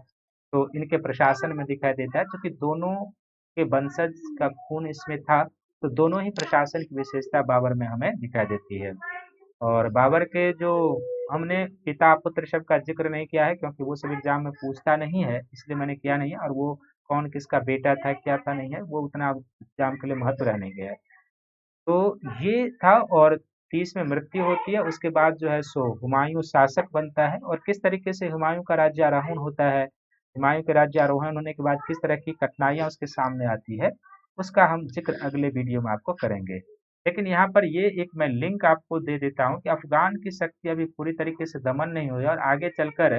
A: तो इनके प्रशासन में दिखाई देता है। क्योंकि दोनों के वंशज का खून इसमें था, तो दोनों ही प्रशासन की विशेषता बाबर में हमें दिखाई देती है। और बाबर के जो, हमने पिता पुत्र शब्द का जिक्र नहीं किया है क्योंकि वो सब एग्जाम में पूछता नहीं है, इसलिए मैंने किया नहीं है। और वो कौन किसका बेटा था क्या था नहीं है, वो उतना एग्जाम के लिए महत्व रह नहीं गया है। तो ये था। और 30 में मृत्यु होती है, उसके बाद जो है सो हुमायूं शासक बनता है। और किस तरीके से हुमायूं का राज्यारोहण होता है, हुमायूं के राज्यारोहण होने के बाद किस तरह की कठिनाइयां उसके सामने आती है, उसका हम जिक्र अगले वीडियो में आपको करेंगे। लेकिन यहाँ पर ये एक मैं लिंक आपको दे देता हूँ कि अफगान की शक्ति अभी पूरी तरीके से दमन नहीं हुई है और आगे चलकर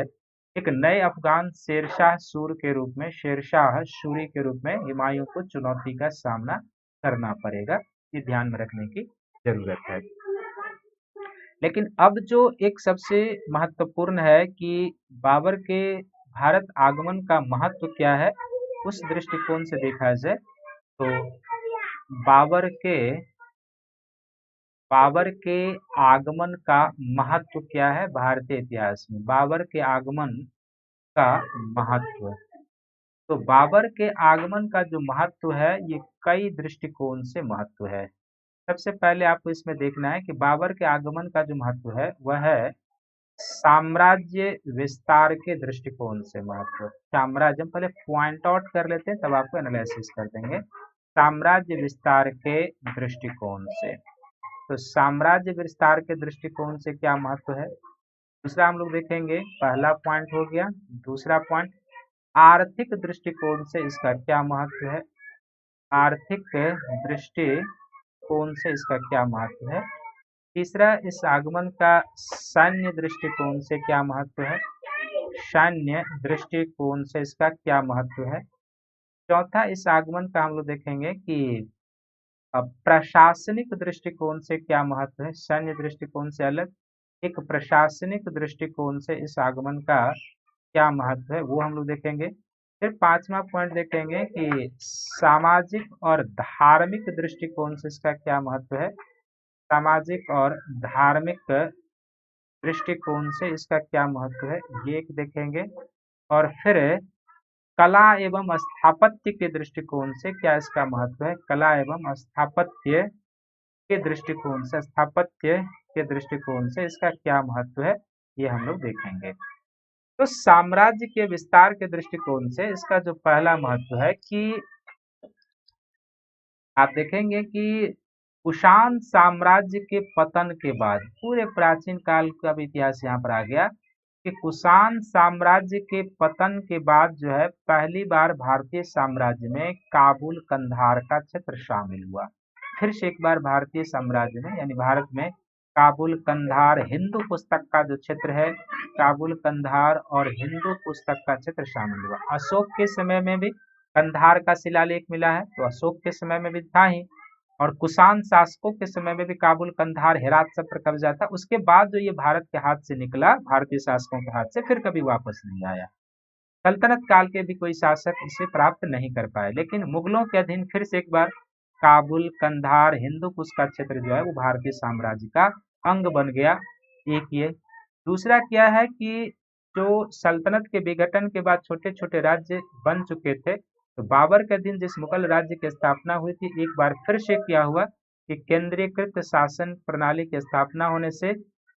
A: एक नए अफगान शेरशाह सूर के रूप में, शेरशाह सूरी के रूप में हुमायूं को चुनौती का सामना करना पड़ेगा। ये ध्यान में रखने की जरूरत है। लेकिन अब जो एक सबसे महत्वपूर्ण है कि बाबर के भारत आगमन का महत्व क्या है, उस दृष्टिकोण से देखा जाए तो बाबर के बाबर के आगमन का महत्व क्या है भारतीय इतिहास में, बाबर के आगमन का महत्व। तो बाबर के आगमन का जो महत्व है ये कई दृष्टिकोण से महत्व है। सबसे पहले आपको इसमें देखना है कि बाबर के आगमन का जो महत्व है वह है साम्राज्य विस्तार के दृष्टिकोण से महत्व। साम्राज्य हम पहले पॉइंट आउट कर लेते हैं तब आपको एनालिसिस कर देंगे। साम्राज्य विस्तार के दृष्टिकोण से, तो साम्राज्य विस्तार के दृष्टिकोण से क्या महत्व है, दूसरा हम लोग देखेंगे। पहला पॉइंट हो गया। दूसरा पॉइंट, आर्थिक दृष्टिकोण से इसका क्या महत्व है, आर्थिक दृष्टिकोण से इसका क्या महत्व है। तीसरा, इस आगमन का सैन्य दृष्टिकोण से क्या महत्व है, सैन्य दृष्टिकोण से इसका क्या महत्व है। चौथा, इस आगमन का हम लोग देखेंगे कि प्रशासनिक दृष्टिकोण से क्या महत्व है, सैन्य दृष्टिकोण से अलग एक प्रशासनिक दृष्टिकोण से इस आगमन का क्या महत्व है, वो हम लोग देखेंगे। फिर पांचवा पॉइंट देखेंगे कि सामाजिक और धार्मिक दृष्टिकोण से इसका क्या महत्व है, सामाजिक और धार्मिक दृष्टिकोण से इसका क्या महत्व है, ये एक देखेंगे। और फिर कला एवं स्थापत्य के दृष्टिकोण से क्या इसका महत्व है, कला एवं स्थापत्य के दृष्टिकोण से, स्थापत्य के दृष्टिकोण से इसका क्या महत्व है, ये हम लोग देखेंगे। तो साम्राज्य के विस्तार के दृष्टिकोण से इसका जो पहला महत्व है कि आप देखेंगे कि कुषाण साम्राज्य के पतन के बाद, पूरे प्राचीन काल का भी इतिहास यहाँ पर आ गया कि कुषाण साम्राज्य के पतन के बाद जो है पहली बार भारतीय साम्राज्य में काबुल कंधार का क्षेत्र शामिल हुआ। फिर से एक बार भारतीय साम्राज्य में यानी भारत में काबुल कंधार हिंदू पुस्तक का जो क्षेत्र है, काबुल कंधार और हिंदू पुस्तक का क्षेत्र शामिल हुआ। अशोक के समय में भी कंधार का शिलालेख मिला है, तो अशोक के समय में भी था ही। और कुषाण शासकों के समय में भी काबुल कंधार हेरात सब पर कब्जा था। उसके बाद जो ये भारत के हाथ से निकला, भारतीय शासकों के हाथ से, फिर कभी वापस नहीं आया। सल्तनत काल के भी कोई शासक इसे प्राप्त नहीं कर पाए। लेकिन मुगलों के अधीन फिर से एक बार काबुल, कंधार, हिंदू कुश का क्षेत्र जो है वो भारतीय साम्राज्य का अंग बन गया। एक ये। दूसरा क्या है कि जो सल्तनत के विघटन के बाद छोटे छोटे राज्य बन चुके थे, तो बाबर के दिन जिस मुगल राज्य की स्थापना हुई थी, एक बार फिर से क्या हुआ कि केंद्रीकृत शासन प्रणाली की स्थापना होने से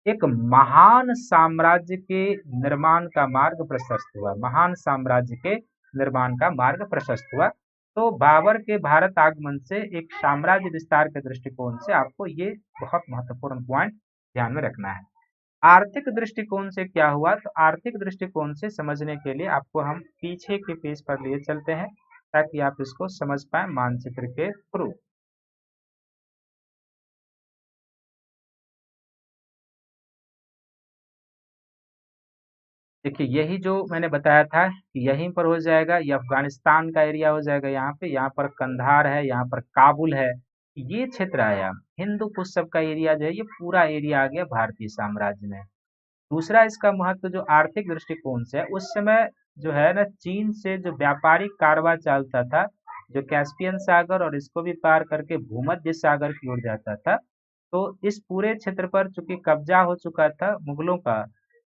A: एक महान साम्राज्य के निर्माण का मार्ग प्रशस्त हुआ। महान साम्राज्य के निर्माण का मार्ग प्रशस्त हुआ। तो बाबर के भारत आगमन से एक साम्राज्य विस्तार के दृष्टिकोण से आपको ये बहुत महत्वपूर्ण पॉइंट ध्यान में रखना है। आर्थिक दृष्टिकोण से क्या हुआ, तो आर्थिक दृष्टिकोण से समझने के लिए आपको हम पीछे के पेज पर लिए चलते हैं ताकि आप इसको समझ पाए मानचित्र के थ्रू। देखिए यही जो मैंने बताया था कि यहीं पर हो जाएगा, ये अफगानिस्तान का एरिया हो जाएगा। यहाँ पर कंधार है, यहाँ पर काबुल है, ये क्षेत्र आया। हिंदू कुश सब का एरिया जो है ये पूरा एरिया आ गया भारतीय साम्राज्य में। दूसरा इसका महत्व जो आर्थिक दृष्टिकोण से है, उस समय जो है ना चीन से जो व्यापारिक कारवार चलता था, जो कैस्पियन सागर और इसको भी पार करके भूमध्य सागर की ओर जाता था, तो इस पूरे क्षेत्र पर चूंकि कब्जा हो चुका था मुगलों का,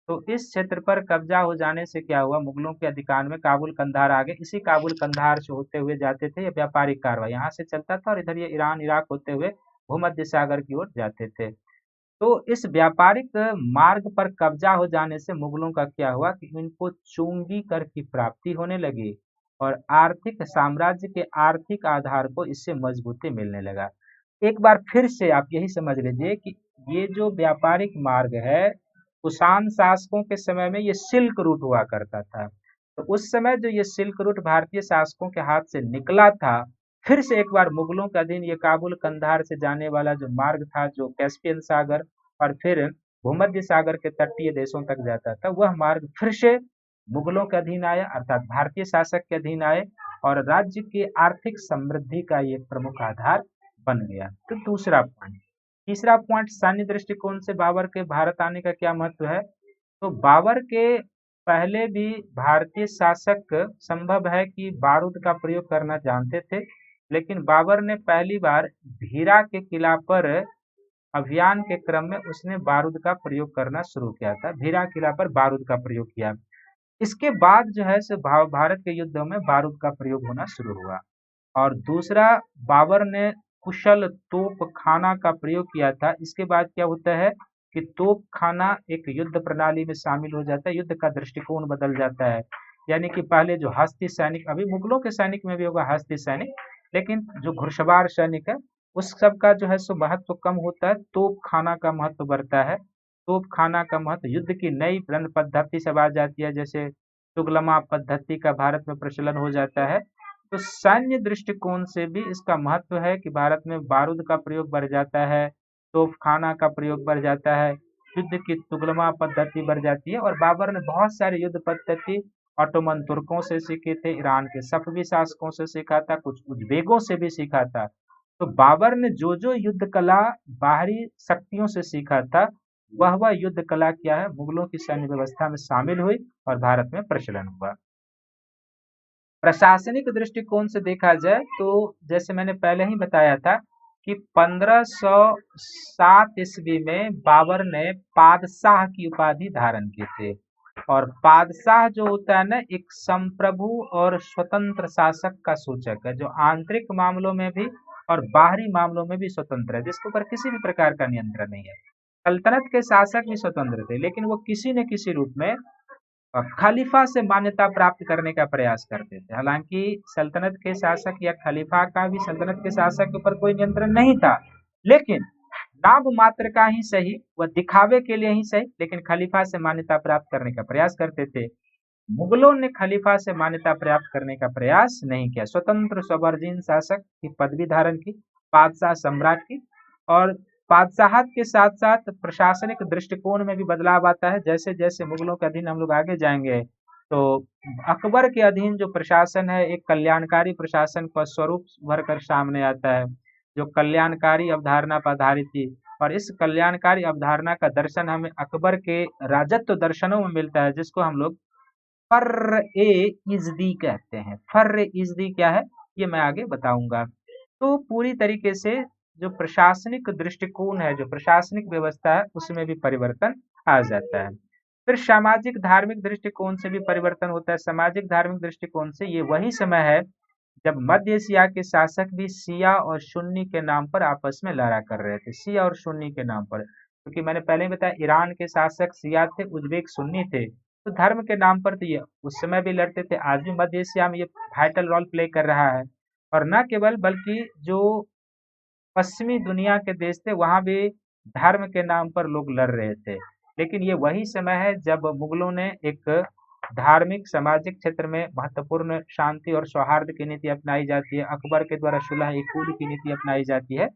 A: तो इस क्षेत्र पर कब्जा हो जाने से क्या हुआ, मुगलों के अधिकार में काबुल कंधार आ गए। इसी काबुल कंधार से होते हुए जाते थे ये व्यापारिक कारवाई, यहाँ से चलता था और इधर ये ईरान इराक होते हुए भूमध्य सागर की ओर जाते थे। तो इस व्यापारिक मार्ग पर कब्जा हो जाने से मुगलों का क्या हुआ कि इनको चुंगी कर की प्राप्ति होने लगी और आर्थिक साम्राज्य के आर्थिक आधार को इससे मजबूती मिलने लगा। एक बार फिर से आप यही समझ लीजिए कि ये जो व्यापारिक मार्ग है, कुषाण शासकों के समय में ये सिल्क रूट हुआ करता था। तो उस समय जो ये सिल्क रूट भारतीय शासकों के हाथ से निकला था, फिर से एक बार मुगलों के अधीन ये काबुल कंधार से जाने वाला जो मार्ग था, जो कैस्पियन सागर और फिर भूमध्य सागर के तटीय देशों तक जाता था, वह मार्ग फिर से मुगलों के अधीन आया, अर्थात भारतीय शासक के अधीन आए और राज्य की आर्थिक समृद्धि का ये प्रमुख आधार बन गया। तो दूसरा पॉइंट। तीसरा पॉइंट, सैन्य दृष्टिकोण से बाबर के भारत आने का क्या महत्व है, तो बाबर के पहले भी भारतीय शासक संभव है कि बारूद का प्रयोग करना जानते थे, लेकिन बाबर ने पहली बार भीरा के किला पर अभियान के क्रम में उसने बारूद का प्रयोग करना शुरू किया था। भीरा किला पर बारूद का प्रयोग किया। इसके बाद जो है सो भारत के युद्धों में बारूद का प्रयोग होना शुरू हुआ। और दूसरा, बाबर ने कुशल तोप खाना का प्रयोग किया था। इसके बाद क्या होता है कि तोप खाना एक युद्ध प्रणाली में शामिल हो जाता है, युद्ध का दृष्टिकोण बदल जाता है। यानी कि पहले जो हस्ती सैनिक, अभी मुगलों के सैनिक में भी होगा हस्ती सैनिक, लेकिन जो घुड़सवार सैनिक है उस सब का जो है सो महत्व कम होता है, तोप खाना का महत्व बढ़ता है। तोप खाना का महत्व, युद्ध की नई रण पद्धति सब आ जाती है, जैसे तुगलमा पद्धति का भारत में प्रचलन हो जाता है। तो सैन्य दृष्टिकोण से भी इसका महत्व है कि भारत में बारूद का प्रयोग बढ़ जाता है, तोपखाना का प्रयोग बढ़ जाता है, युद्ध की तुगलमा पद्धति बढ़ जाती है। और बाबर ने बहुत सारे युद्ध पद्धति ऑटोमन तुर्कों से सीखे थे, ईरान के सफवी शासकों से सीखा था, कुछ उज्बेकों से भी सीखा था। तो बाबर ने जो जो युद्ध कला बाहरी शक्तियों से सीखा था, वह युद्ध कला क्या है, मुगलों की सैन्य व्यवस्था में शामिल हुई और भारत में प्रचलन हुआ। प्रशासनिक दृष्टिकोण से देखा जाए तो जैसे मैंने पहले ही बताया था कि 1507 ईस्वी में बाबर ने पादशाह की उपाधि धारण की थी। और पादशाह जो होता है ना, एक संप्रभु और स्वतंत्र शासक का सूचक है, जो आंतरिक मामलों में भी और बाहरी मामलों में भी स्वतंत्र है, जिसके ऊपर किसी भी प्रकार का नियंत्रण नहीं है। सल्तनत के शासक भी स्वतंत्र थे, लेकिन वो किसी न किसी रूप में खलीफा से मान्यता प्राप्त करने का प्रयास करते थे। हालांकि सल्तनत के शासक या खलीफा का भी सल्तनत के शासक के ऊपर कोई नियंत्रण नहीं था, लेकिन नाम मात्र का ही सही, वह दिखावे के लिए ही सही, लेकिन खलीफा से मान्यता प्राप्त करने का प्रयास करते थे। मुगलों ने खलीफा से मान्यता प्राप्त करने का प्रयास नहीं किया, स्वतंत्र स्ववर्जीन शासक की पदवी धारण की, बादशाह सम्राट की। और बादशाहत के साथ साथ प्रशासनिक दृष्टिकोण में भी बदलाव आता है। जैसे जैसे मुगलों के अधीन हम लोग आगे जाएंगे, तो अकबर के अधीन जो प्रशासन है, एक कल्याणकारी प्रशासन का स्वरूप भर कर सामने आता है, जो कल्याणकारी अवधारणा पर आधारित थी। और इस कल्याणकारी अवधारणा का दर्शन हमें अकबर के राजत्व दर्शनों में मिलता है, जिसको हम लोग फर्र ए इजदी कहते हैं। फर्र इजदी क्या है ये मैं आगे बताऊंगा। तो पूरी तरीके से जो प्रशासनिक दृष्टिकोण है, जो प्रशासनिक व्यवस्था है, उसमें भी परिवर्तन आ जाता है। फिर सामाजिक धार्मिक दृष्टिकोण से भी परिवर्तन होता है। सामाजिक धार्मिक दृष्टिकोण से ये वही समय है जब मध्य एशिया के शासक भी शिया और सुन्नी के नाम पर आपस में लड़ा कर रहे थे। शिया और सुन्नी के नाम पर, क्योंकि मैंने पहले ही बताया ईरान के शासक शिया थे, उज्बेक सुन्नी थे। तो धर्म के नाम पर तो ये उस समय भी लड़ते थे, आज भी मध्य एशिया में ये वाइटल रोल प्ले कर रहा है। और न केवल बल्कि जो पश्चिमी दुनिया के देश थे वहां भी धर्म के नाम पर लोग लड़ रहे थे। लेकिन ये वही समय है जब मुगलों ने एक धार्मिक सामाजिक क्षेत्र में महत्वपूर्ण शांति और सौहार्द की नीति अपनाई जाती है। अकबर के द्वारा सुलह उकूल की नीति अपनाई जाती है।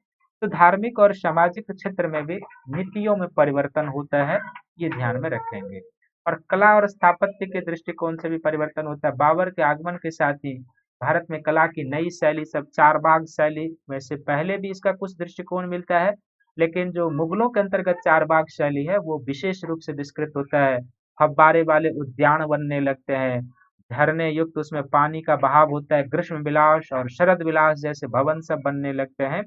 A: तो धार्मिक और सामाजिक क्षेत्र में भी नीतियों में परिवर्तन होता है, ये ध्यान में रखेंगे। और कला और स्थापत्य के दृष्टिकोण से भी परिवर्तन होता है। बाबर के आगमन के साथ ही भारत में कला की नई शैली, सब चारबाग शैली, वैसे पहले भी इसका कुछ दृष्टिकोण मिलता है, लेकिन जो मुगलों के अंतर्गत चारबाग शैली है वो विशेष रूप से विस्तृत होता है। फव्वारे वाले उद्यान बनने लगते हैं, झरने युक्त उसमें पानी का बहाव होता है, ग्रीष्म विलास और शरद विलास जैसे भवन सब बनने लगते हैं।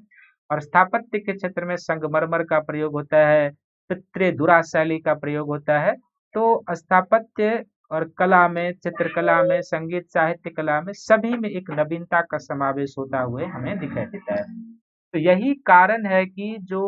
A: और स्थापत्य के क्षेत्र में संगमरमर का प्रयोग होता है, पितृदुरा शैली का प्रयोग होता है। तो स्थापत्य और कला में, चित्रकला में, संगीत साहित्य कला में, सभी में एक नवीनता का समावेश होता हुए हमें दिखाई देता है। तो यही कारण है कि जो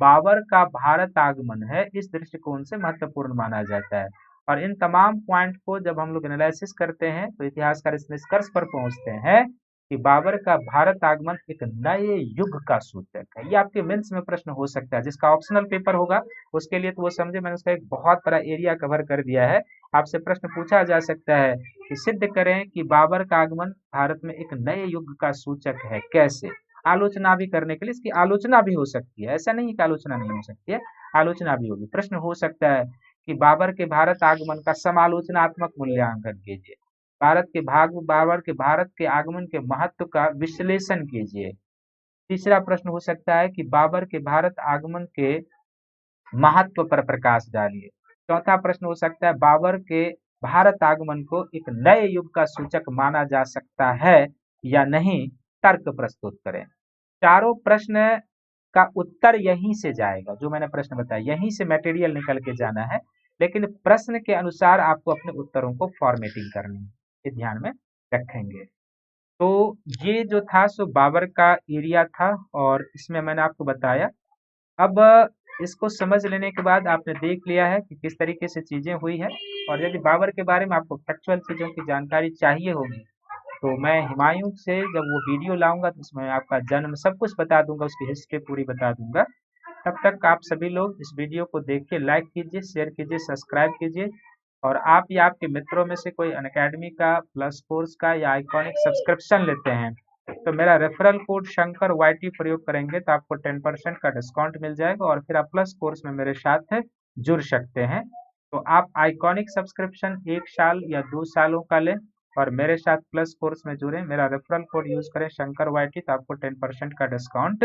A: बाबर का भारत आगमन है इस दृष्टिकोण से महत्वपूर्ण माना जाता है। और इन तमाम पॉइंट को जब हम लोग एनालिसिस करते हैं तो इतिहासकार इस निष्कर्ष पर पहुंचते हैं कि बाबर का भारत आगमन एक नए युग का सूचक है। ये आपके मेंस में प्रश्न हो सकता है, जिसका ऑप्शनल पेपर होगा उसके लिए तो वो समझे मैंने उसका एक बहुत बड़ा एरिया कवर कर दिया है। आपसे प्रश्न पूछा जा सकता है कि सिद्ध करें कि बाबर का आगमन भारत में एक नए युग का सूचक है, कैसे? आलोचना भी करने के लिए इसकी आलोचना भी हो सकती है, ऐसा नहीं कि आलोचना नहीं हो सकती है, आलोचना भी होगी। प्रश्न हो सकता है कि बाबर के भारत आगमन का समालोचनात्मक मूल्यांकन कीजिए, बाबर के भारत के आगमन के महत्व का विश्लेषण कीजिए। तीसरा प्रश्न हो सकता है कि बाबर के भारत आगमन के महत्व पर प्रकाश डालिए। चौथा प्रश्न हो सकता है बाबर के भारत आगमन को एक नए युग का सूचक माना जा सकता है या नहीं, तर्क प्रस्तुत करें। चारों प्रश्न का उत्तर यहीं से जाएगा, जो मैंने प्रश्न बताया यहीं से मटेरियल निकल के जाना है, लेकिन प्रश्न के अनुसार आपको अपने उत्तरों को फॉर्मेटिंग करनी है, ये ध्यान में रखेंगे। तो ये जो था सो बाबर का एरिया था और इसमें मैंने आपको बताया। अब इसको समझ लेने के बाद आपने देख लिया है कि किस तरीके से चीजें हुई है। और यदि बाबर के बारे में आपको फैक्चुअल चीजों की जानकारी चाहिए होगी तो मैं हुमायूं से जब वो वीडियो लाऊंगा तो उसमें आपका जन्म सब कुछ बता दूंगा, उसकी हिस्ट्री पूरी बता दूंगा। तब तक आप सभी लोग इस वीडियो को देखिए, लाइक कीजिए, शेयर कीजिए, सब्सक्राइब कीजिए। और आप या आपके मित्रों में से कोई अनअकैडमी का, प्लस कोर्स का या आइकॉनिक सब्सक्रिप्शन लेते हैं तो मेरा रेफरल कोड शंकर YT प्रयोग करेंगे तो आपको 10% का डिस्काउंट मिल जाएगा और फिर आप प्लस कोर्स में मेरे साथ जुड़ सकते हैं। तो आप आइकॉनिक सब्सक्रिप्शन 1 साल या 2 सालों का लें और मेरे साथ प्लस कोर्स में जुड़े, मेरा रेफरल कोड यूज करें शंकर YT तो आपको 10% का डिस्काउंट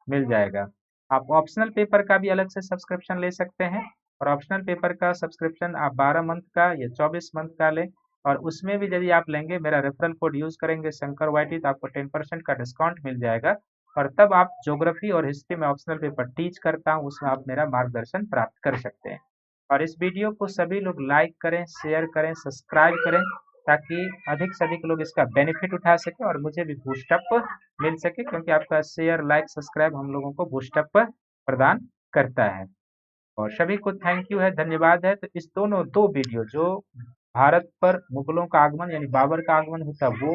A: मिल जाएगा। आप ऑप्शनल पेपर का भी अलग से सब्सक्रिप्शन ले सकते हैं और ऑप्शनल पेपर का सब्सक्रिप्शन आप 12 मंथ का या 24 मंथ का लें और उसमें भी यदि आप लेंगे मेरा रेफरल कोड यूज करेंगे शंकर YT तो आपको 10% का डिस्काउंट मिल जाएगा। और तब आप ज्योग्राफी और हिस्ट्री में ऑप्शनल पेपर टीच करता हूँ, उसमें आप मेरा मार्गदर्शन प्राप्त कर सकते हैं। और इस वीडियो को सभी लोग लाइक करें, शेयर करें, सब्सक्राइब करें ताकि अधिक से अधिक लोग इसका बेनिफिट उठा सके और मुझे भी बूस्टअप मिल सके, क्योंकि आपका शेयर, लाइक, सब्सक्राइब हम लोगों को बूस्टअप प्रदान करता है। और सभी को थैंक यू है, धन्यवाद है। तो इस दो वीडियो जो भारत पर मुगलों का आगमन यानी बाबर का आगमन होता वो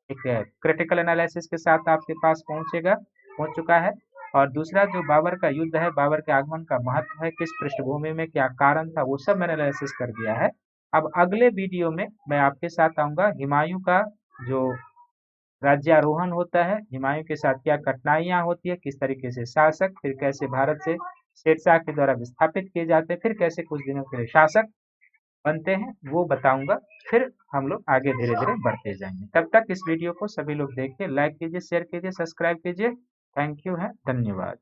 A: एक क्रिटिकल एनालिसिस के साथ आपके पास पहुंच चुका है। और दूसरा जो बाबर का युद्ध है, बाबर के आगमन का महत्व है, किस पृष्ठभूमि में क्या कारण था, वो सब मैंने एनालिसिस कर दिया है। अब अगले वीडियो में मैं आपके साथ आऊंगा हुमायूं का जो राज्यारोहण होता है, हुमायूं के साथ क्या कठिनाइयां होती है, किस तरीके से शासक, फिर कैसे भारत से शेरशाह के द्वारा विस्थापित किए जाते हैं, फिर कैसे कुछ दिनों के लिए शासक बनते हैं, वो बताऊंगा। फिर हम लोग आगे धीरे धीरे बढ़ते जाएंगे। तब तक इस वीडियो को सभी लोग देखिए, लाइक कीजिए, शेयर कीजिए, सब्सक्राइब कीजिए। थैंक यू है, धन्यवाद।